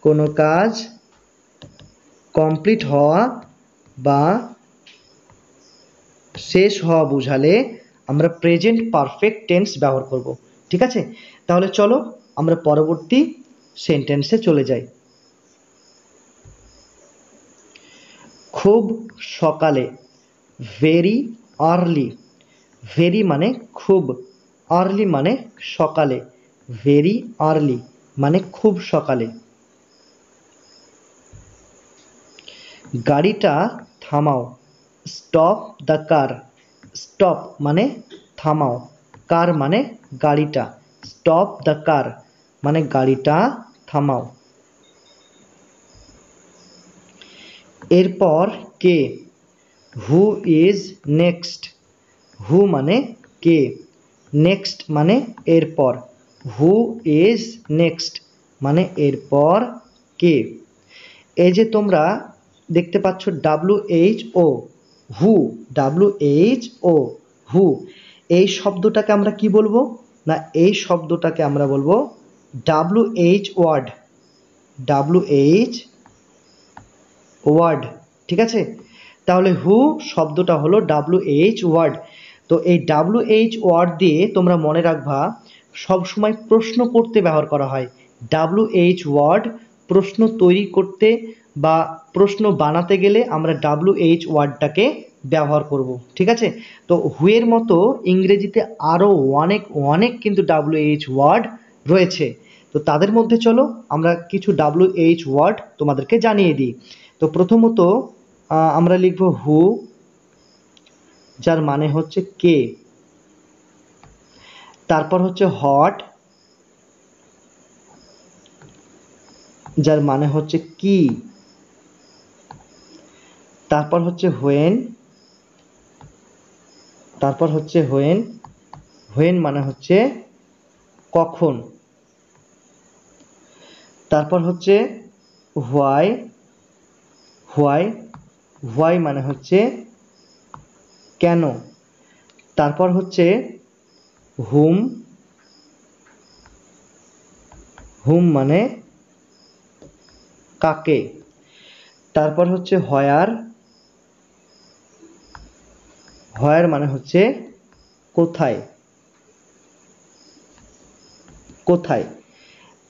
কোনো কাজ কমপ্লিট হওয়া বা শেষ হওয়া বোঝালে আমরা প্রেজেন্ট পারফেক্ট টেন্স ব্যবহার করব, ঠিক আছে। তাহলে চলো আমরা পরবর্তী সেন্টেন্সে চলে যাই। খুব সকালে, ভেরি আর্লি। ভেরি মানে খুব, আর্লি মানে সকালে। ভেরি আর্লি মানে খুব সকালে। গাড়িটা থামাও, স্টপ দ্য কার। স্টপ মানে থামাও, কার মানে গাড়িটা। স্টপ দ্য কার মানে গাড়িটা থামাও। এরপর কে, হু ইজ নেক্সট, হু মানে কে, নেক্সট মানে এরপর, হু ইজ নেক্সট মানে এরপর কে। এই যে তোমরা দেখতে পাচ্ছ WHO, হু, WHO, হু, এই শব্দটাকে আমরা কি বলবো না, এই শব্দটাকে আমরা বলবো WH ওয়ার্ড, WH ওয়ার্ড, ঠিক আছে। তাহলে হু শব্দটা হলো WH ওয়ার্ড। তো এই WH ওয়ার্ড দিয়ে তোমরা মনে রাখবা সবসময় প্রশ্ন করতে ব্যবহার করা হয়। WH ওয়ার্ড প্রশ্ন তৈরি করতে বা প্রশ্ন বানাতে গেলে আমরা WH ওয়ার্ডটাকে ব্যবহার করব, ঠিক আছে। তো হুয়ের মতো ইংরেজিতে আরও অনেক অনেক কিন্তু WH ওয়ার্ড রয়েছে। তো তাদের মধ্যে চলো আমরা কিছু WH ওয়ার্ড তোমাদেরকে জানিয়ে দিই। তো প্রথমত আমরা লিখব হু, যার মানে হচ্ছে কে। তারপর হচ্ছে হট, যার মানে হচ্ছে কি। তারপর হচ্ছে হোয়েন, তারপর হচ্ছে হোয়েন, হোয়েন মানে হচ্ছে কখন। তারপর হচ্ছে হোয়াই, হোয়াই, হোয়াই মানে হচ্ছে কেন। তারপর হচ্ছে হুম, হুম মানে কাকে। তারপর হচ্ছে হোয়ার, হোয়ার মানে হচ্ছে কোথায়, কোথায়।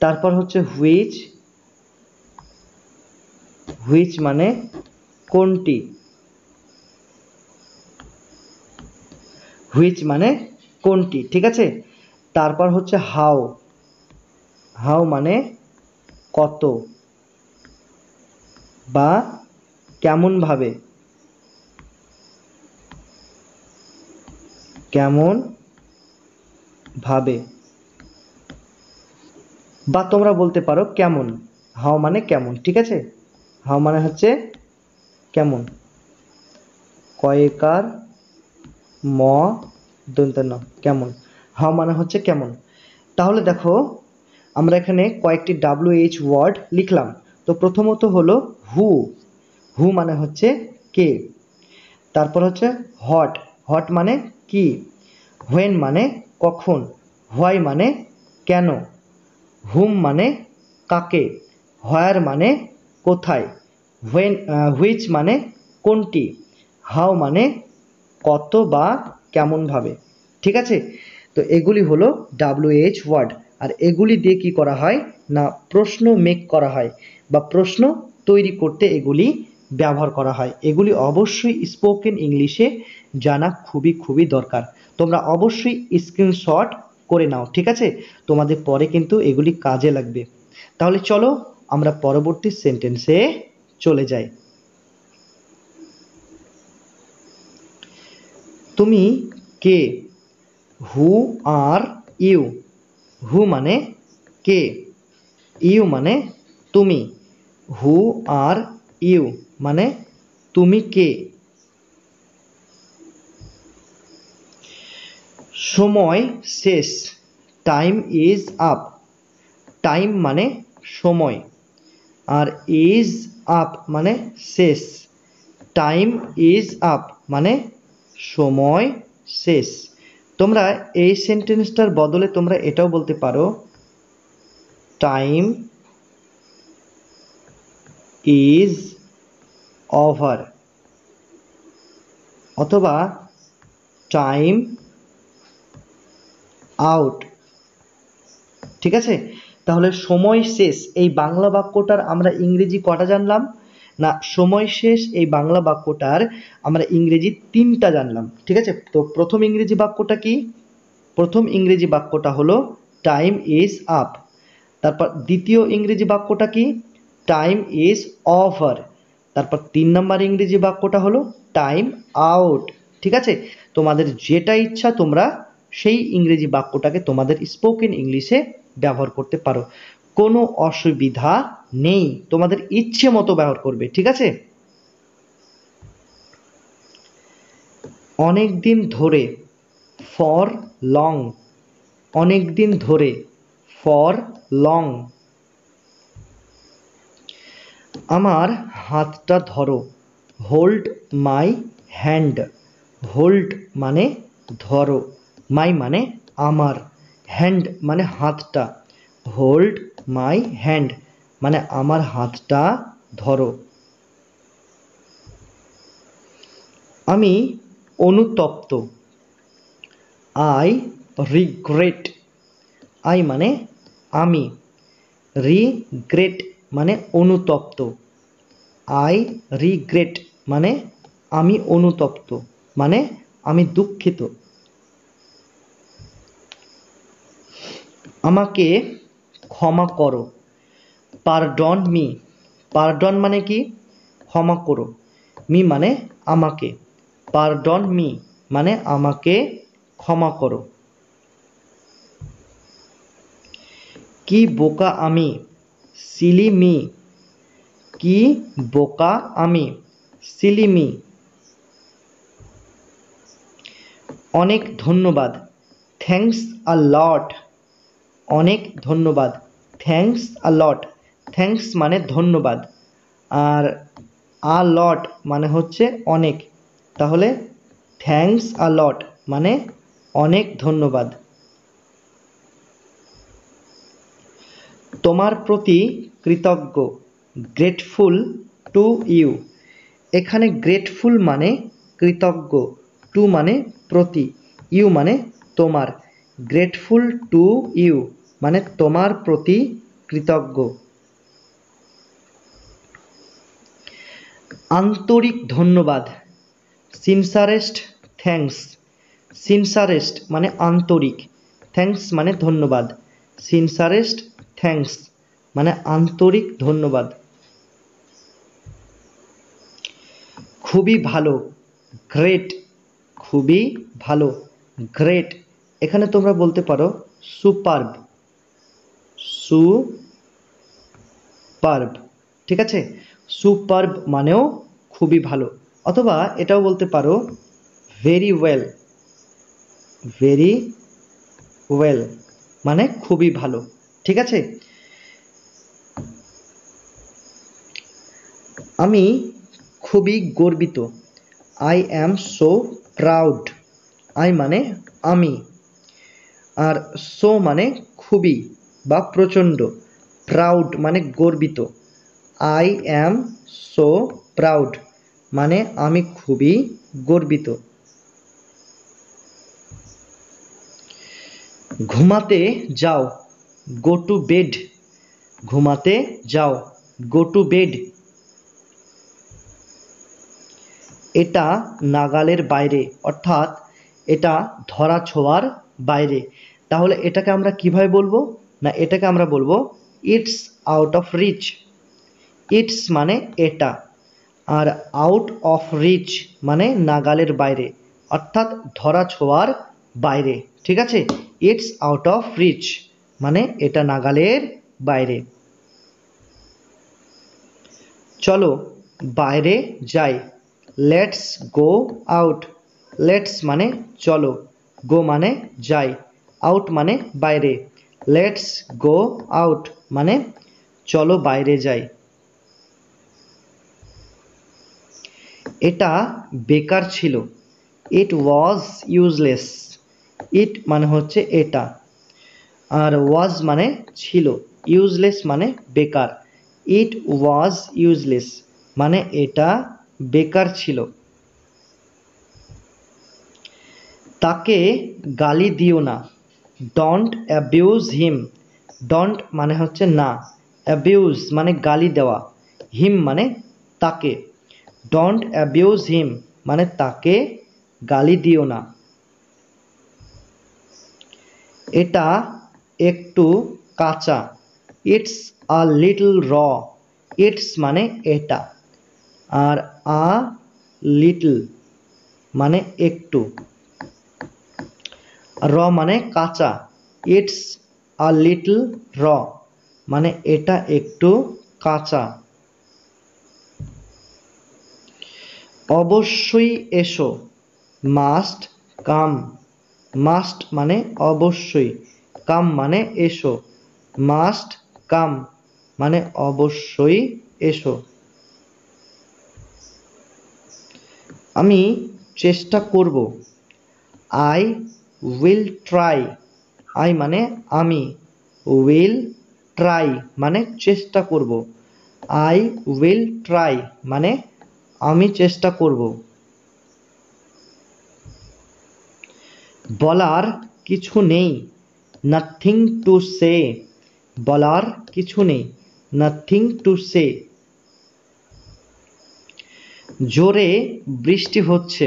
তারপর হচ্ছে হুইচ, হুইচ মানে কোনটি, হুইচ মানে কোনটি, ঠিক আছে। তারপর হচ্ছে হাউ, হাউ মানে কত বা কেমন ভাবে, কেমন ভাবে। বা তোমরা বলতে পারো কেমন, হাউ মানে কেমন, ঠিক আছে। হাউ মানে হচ্ছে কেমন, কয়েকার ম দন্ত ন, কেমন, হাউ মানে হচ্ছে কেমন। তাহলে দেখো আমরা এখানে কয়েকটি WH ওয়ার্ড লিখলাম। তো প্রথমত হলো হু, হু মানে হচ্ছে কে। তারপর হচ্ছে হট, হট মানে কি। হোয়েন মানে কখন, হোয়াই মানে কেন। হুম মানে কাকে, হোয়ার মানে কোথায়, হুইচ মানে কোনটি, হাউ মানে কত বা কেমনভাবে, ঠিক আছে। তো এগুলি হলো WH ওয়ার্ড। আর এগুলি দিয়ে কী করা হয় না, প্রশ্ন মেক করা হয় বা প্রশ্ন তৈরি করতে এগুলি ব্যবহার করা হয়। এগুলি অবশ্যই স্পোকেন ইংলিশে জানা খুবই খুবই দরকার। তোমরা অবশ্যই স্ক্রিনশট করে নাও, ঠিক আছে। তোমাদের পরে কিন্তু এগুলি কাজে লাগবে। তাহলে চলো আমরা পরবর্তী সেন্টেন্সে চলে যাই। তুমি কে, হু আর ইউ, হু মানে কে, ইউ মানে তুমি, হু আর ইউ মানে তুমি কে। সময় শেষ, টাইম ইজ আপ, টাইম মানে সময় আর ইজ আপ মানে শেষ, টাইম ইজ আপ মানে সময় শেষ। তোমরা এই সেন্টেন্সটার বদলে তোমরা এটাও বলতে পারো টাইম ইজ ওভার অথবা টাইম আউট, ঠিক আছে। তাহলে সময় শেষ এই বাংলা বাক্যটার আমরা ইংরেজি কটা জানলাম না, সময় শেষ এই বাংলা বাক্যটার আমরা ইংরেজি 3টা জানলাম, ঠিক আছে। তো প্রথম ইংরেজি বাক্যটা কি, প্রথম ইংরেজি বাক্যটা হলো টাইম ইজ আপ। তারপর দ্বিতীয় ইংরেজি বাক্যটা কি, টাইম ইজ ওভার। তারপর 3 নম্বর ইংরেজি বাক্যটা হলো টাইম আউট, ঠিক আছে। তোমাদের যেটা ইচ্ছা তোমরা সেই ইংরেজি বাক্যটাকে তোমাদের স্পোকেন ইংলিশে ব্যবহার করতে পারো, কোনো অসুবিধা নেই, তোমাদের ইচ্ছে মতো ব্যবহার করবে, ঠিক আছে। অনেক দিন ধরে, ফর লং, অনেক দিন ধরে, ফর লং। আমার হাতটা ধরো, হোল্ড মাই হ্যান্ড, হোল্ড মানে ধরো, মাই মানে আমার, হ্যান্ড মানে হাতটা, হোল্ড মাই হ্যান্ড মানে আমার হাতটা ধরো। আমি অনুতপ্ত, আই রিগ্রেট, আই মানে আমি, রিগ্রেট মানে অনুতপ্ত, আই রিগ্রেট মানে আমি অনুতপ্ত, মানে আমি দুঃখিত। আমাকে ক্ষমা করো, পারডন মি, পারডন মানে কি? ক্ষমা করো, মি মানে আমাকে, পারডন মি মানে আমাকে ক্ষমা করো। কি বোকা আমি, সিলি মি, কি বোকা আমি, সিলি মি। অনেক ধন্যবাদ, থ্যাঙ্কস আ লট, অনেক ধন্যবাদ, থ্যাঙ্কস আ লট, থ্যাঙ্কস মানে ধন্যবাদ, আর আ লট মানে হচ্ছে অনেক, তাহলে থ্যাঙ্কস আ লট মানে অনেক ধন্যবাদ। তোমার প্রতি কৃতজ্ঞ, গ্রেটফুল টু ইউ, এখানে গ্রেটফুল মানে কৃতজ্ঞ, টু মানে প্রতি, ইউ মানে তোমার, গ্রেটফুল টু ইউ মানে তোমার প্রতি কৃতজ্ঞ। আন্তরিক ধন্যবাদ, সিনসারেস্ট থ্যাঙ্কস, সিনসারেস্ট মানে আন্তরিক, থ্যাঙ্কস মানে ধন্যবাদ, সিনসারেস্ট থ্যাঙ্কস মানে আন্তরিক ধন্যবাদ। খুবই ভালো, গ্রেট, খুবই ভালো, গ্রেট, এখানে তোমরা বলতে পারো সুপারব, সুপারব, ঠিক আছে, সুপারব মানেও খুবই ভালো, অথবা এটাও বলতে পারো ভেরি ওয়েল, ভেরি ওয়েল মানে খুবই ভালো, ঠিক আছে। আমি খুবই গর্বিত, I am so proud, I মানে আমি, আর সো মানে খুবই বা প্রচণ্ড, প্রাউড মানে গর্বিত, আই অ্যাম সো প্রাউড মানে আমি খুবই গর্বিত। ঘুমাতে যাও, গো টু বেড, ঘুমাতে যাও, গো টু বেড। এটা নাগালের বাইরে, অর্থাৎ এটা ধরা ছোঁয়ার বাইরে, তাহলে এটাকে আমরা কিভাবে বলবো? না, এটাকে আমরা বলবো it's out of reach, it's মানে এটা, আর আউট অফ রিচ মানে নাগালের বাইরে, অর্থাৎ ধরা ছোঁয়ার বাইরে, ঠিক আছে, ইটস আউট অফ রিচ মানে এটা নাগালের বাইরে। চলো বাইরে যাই, লেটস গো আউট, লেটস মানে চলো, গো মানে যাই, আউট মানে বাইরে, লেটস গো আউট মানে চলো বাইরে যাই। এটা বেকার ছিল, ইট ওয়াজ ইউজলেস, ইট মানে হচ্ছে এটা, আর ওয়াজ মানে ছিল, ইউজলেস মানে বেকার, ইট ওয়াজ ইউজলেস মানে এটা বেকার ছিল। তাকে গালি দিও না, ডোন্ট অ্যাবিউজ হিম, ডোন্ট মানে হচ্ছে না, অ্যাবিউজ মানে গালি দেওয়া, হিম মানে তাকে, ডোন্ট অ্যাবিউজ হিম মানে তাকে গালি দিও না। এটা একটু কাঁচা, ইটস আ লিটল র, ইটস মানে এটা, আর আ লিটল মানে একটু, র মানে কাঁচা, ইটস আ লিটল র মানে এটা একটু কাঁচা। অবশ্যই এসো, মাস্ট কাম, মাস্ট মানে অবশ্যই, কাম মানে এসো, মাস্ট কাম মানে অবশ্যই এসো। আমি চেষ্টা করব, আই উইল ট্রাই, আই মানে আমি, উইল ট্রাই মানে চেষ্টা করব, আই উইল ট্রাই মানে আমি চেষ্টা করব। বলার কিছু নেই, নাথিং টু সে, বলার কিছু নেই, নাথিং টু সে। জোরে বৃষ্টি হচ্ছে,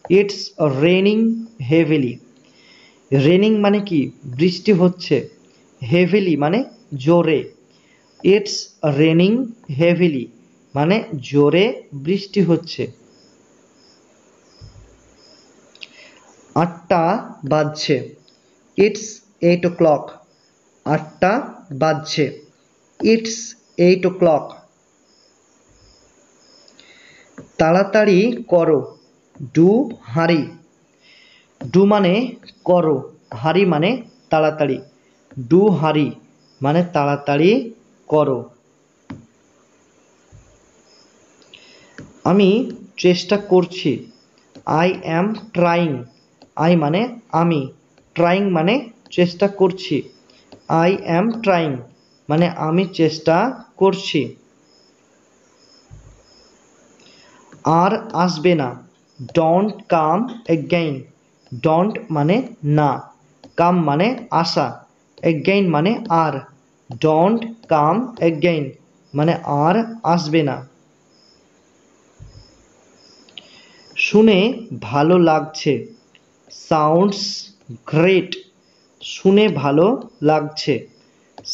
ইটস রেনিং হেভিলি, রেনিং মানে কি বৃষ্টি হচ্ছে, হেভিলি মানে জোরে, ইটস রেনিং হেভিলি মানে জোরে বৃষ্টি হচ্ছে। 8টা বাজছে, ইটস 8 o'clock, 8টা বাজছে, ইটস 8 o'clock। তাড়াতাড়ি করো, ডু হারি, ডু মানে করো, হারি মানে তাড়াতাড়ি, ডু হারি মানে তাড়াতাড়ি করো। আমি চেষ্টা করছি, আই অ্যাম ট্রাইং, আই মানে আমি, ট্রাইং মানে চেষ্টা করছি, আই অ্যাম ট্রাইং মানে আমি চেষ্টা করছি। আর আসবে না, ডোন্ট কাম এগেইন, ডোন্ট মানে না, কাম মানে আসা, এগেইন মানে আর, ডোন্ট কাম এগেইন মানে আর আসবে না। শুনে ভালো লাগছে, সাউন্ডস গ্রেট, শুনে ভালো লাগছে,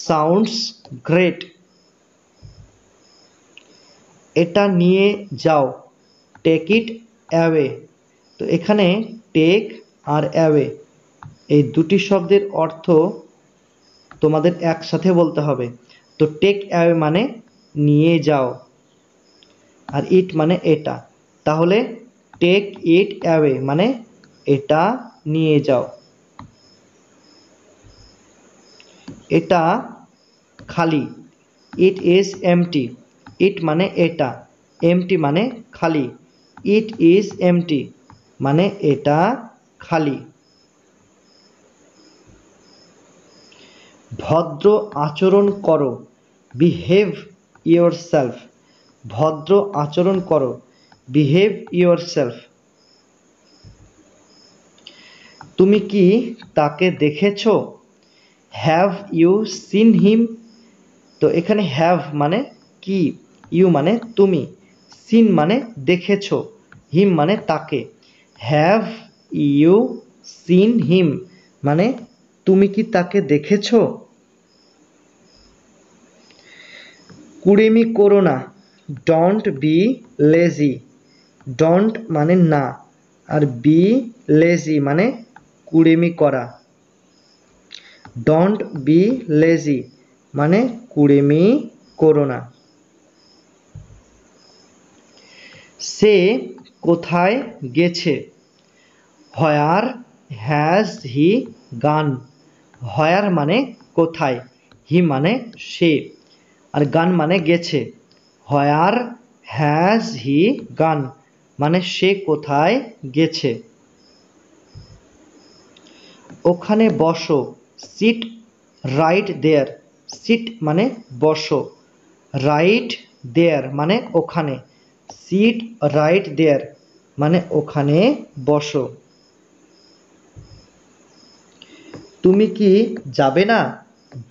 সাউন্ডস গ্রেট। এটা নিয়ে যাও, টেক ইট অ্যাওয়ে, তো এখানে টেক আর অ্যাওয়ে এই দুটি শব্দের অর্থ তোমাদের একসাথে বলতে হবে। তো টেক অ্যাওয়ে মানে নিয়ে যাও, আর ইট মানে এটা, তাহলে টেক ইট অ্যাওয়ে মানে এটা নিয়ে যাও। এটা খালি, ইট ইজ এমটি, ইট মানে এটা, এমটি মানে খালি, ইট ইজ এমটি মানে এটা খালি। ভদ্র আচরণ করো, বিহেভ ইয়োরসেলফ, ভদ্র আচরণ করো, বিহেভ ইয়োরসেলফ। তুমি কি তাকে দেখেছো, হ্যাভ ইউ সিন হিম, তো এখানে হ্যাভ মানে কি, ইউ মানে তুমি, সিন মানে দেখেছো, হিম মানে তাকে, হ্যাভ ইউ সিন হিম মানে তুমি কি তাকে দেখেছো। কুড়েমি করো না, ডোন্ট বি লেজি, ডোন্ট মানে না, আর বি লেজি মানে কুড়েমি করা, ডোন্ট বি লেজি মানে কুড়েমি করো না। সে কোথায় গেছে, হোয়ার হ্যাজ হি গান, হোয়ার মানে কোথায়, হি মানে সে, আর গান মানে গেছে, হোয়ার হ্যাজ হি গান মানে সে কোথায় গেছে। ওখানে বসো, সিট রাইট দেয়ার, সিট মানে বসো, রাইট দেয়ার মানে ওখানে, সিট রাইট দেয়ার মানে ওখানে বসো। তুমি কি যাবে না,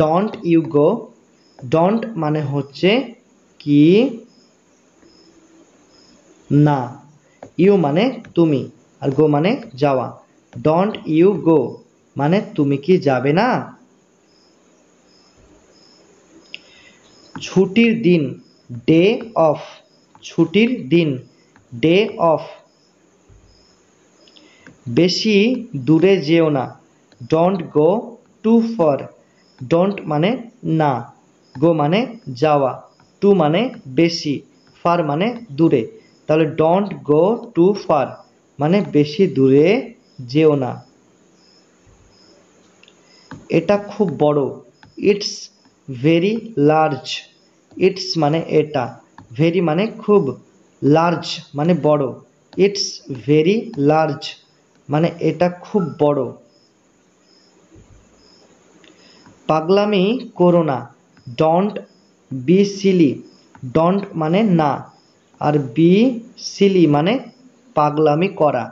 ডোন্ট ইউ গো, ডোন্ট মানে হচ্ছে কি না, ইউ মানে তুমি, আর গো মানে যাওয়া, ডোন্ট ইউ গো মানে তুমি কি যাবে না। ছুটির দিন, ডে অফ, ছুটির দিন, ডে অফ। বেশি দূরে যেও না, don't go too far, don't মানে না, গো মানে যাওয়া, টু মানে বেশি, ফার মানে দূরে, তাহলে ডোন্ট গো টু ফার মানে বেশি দূরে যেও না। এটা খুব বড়, ইটস ভেরি লার্জ। ইটস মানে এটা, ভেরি মানে খুব, লার্জ মানে বড়। ইটস ভেরি লার্জ মানে এটা খুব বড়। পাগলামি করো না, ডোন্ট বি সিলি। ডোন্ট মানে না, আর বি সিলি মানে পাগলামি করা।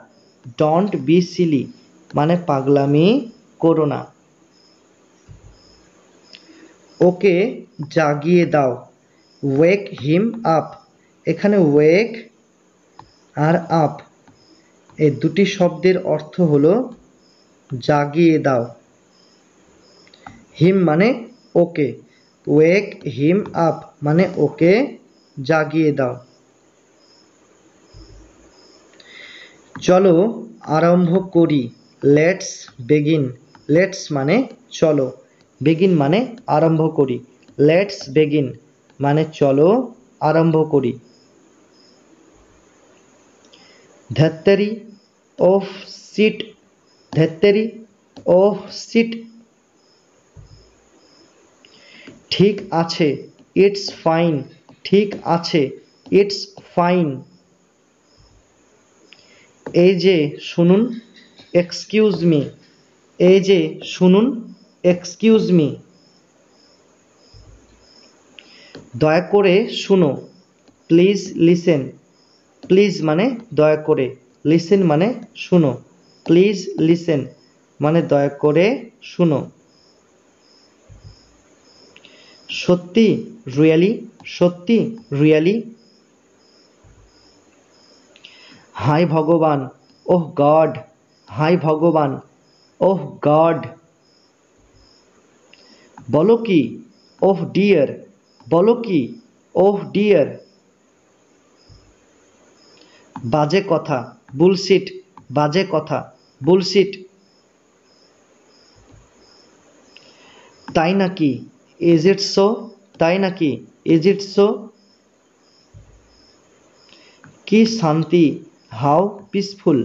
ডোন্ট বি সিলি মানে পাগলামি করো না। ওকে জাগিয়ে দাও, ওয়েক হিম আপ। এখানে ওয়েক আর আপ এই দুটি শব্দের অর্থ হলো জাগিয়ে দাও। হিম মানে ওকে, ওয়েক হিম আপ মানে ওকে জাগিয়ে দাও। চলো আরম্ভ করি, লেটস বেগিন। লেটস মানে চলো, বেগিন মানে আরম্ভ করি। লেটস বেগিন মানে চলো আরম্ভ করি। ধ্যাত্তেরি অফ সিট, ধ্যাত্তেরি অফ সিট। ঠিক আছে, ইটস ফাইন। ঠিক আছে, ইটস ফাইন। এই যে শুনুন, এক্সকিউজ মি। এই যে শুনুন, এক্সকিউজ মি। দয়া করে শুনো, প্লিজ লিসেন। প্লিজ মানে দয়া করে, লিসেন মানে শুনো। প্লিজ লিসেন মানে দয়া করে শুনো। সত্যি, রিয়েলি। সত্যি, রিয়েলি। হাই ভগবান, ওহ গড। হাই ভগবান, ওহ গড। বলো কি, ওহ ডিয়ার। বলো কি, ওহ ডিয়ার। বাজে কথা, বুলশিট। বাজে কথা, বুলশিট। তাই নাকি, ইজ ইট সো। তাই নাকি, ইজ ইট সো। কি শান্তি, হাউ পিসফুল।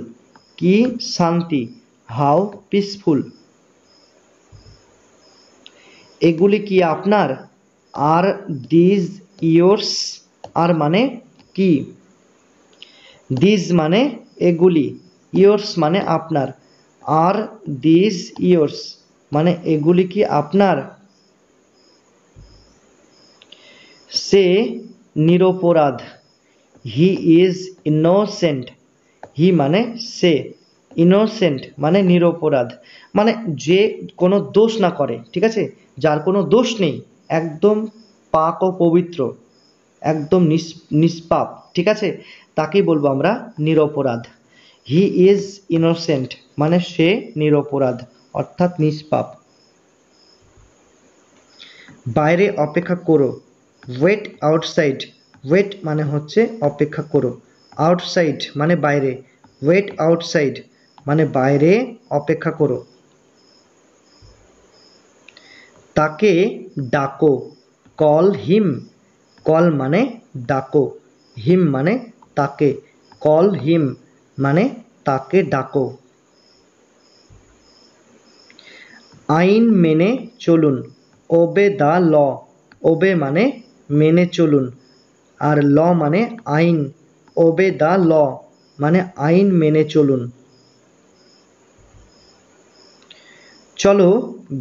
কি শান্তি, হাউ পিসফুল। এগুলি কি আপনার, আর দিজ ইয়োর্স। আর মানে কি, দিজ মানে এগুলি, ইয়োর্স মানে আপনার। আর দিজ ইয়োর্স মানে এগুলি কি আপনার। সে নিরপরাধ, হি ইজ ইনোসেন্ট। হি মানে সে, ইনোসেন্ট মানে নিরপরাধ, মানে যে কোনো দোষ না করে, ঠিক আছে, যার কোনো দোষ নেই, একদম পাক ও পবিত্র, একদম নিষ্পাপ, ঠিক আছে, তাকেই বলবো আমরা নিরপরাধ। হি ইজ ইনোসেন্ট মানে সে নিরপরাধ অর্থাৎ নিষ্পাপ। বাইরে অপেক্ষা করো, ওয়েট আউটসাইড। ওয়েট মানে হচ্ছে অপেক্ষা করো, আউটসাইড মানে বাইরে। ওয়েট আউটসাইড মানে বাইরে অপেক্ষা করো। তাকে ডাকো, কল হিম। কল মানে ডাকো, হিম মানে তাকে, কল হিম মানে তাকে ডাকো। আইন মেনে চলুন, ওবে দ্য ল। ওবে মানে মেনে চলুন, আর ল মানে আইন। ওবে দ্য ল মানে আইন মেনে চলুন। চলো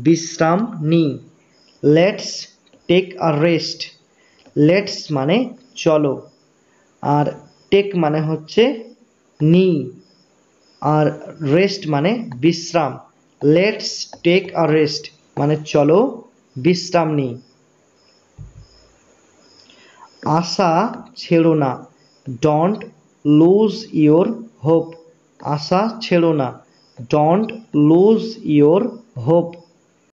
বিশ্রাম নিই, let's take a rest. Let's মানে চলো, আর টেক মানে হচ্ছে নিই, আর রেস্ট মানে বিশ্রাম। লেটস টেক আ রেস্ট মানে চলো বিশ্রাম নিই। আশা ছেড়ো না, ডোন্ট লুজ ইয়োর হোপ। আশা ছেড়ো না, ডোন্ট লুজ ইয়োর হোপ।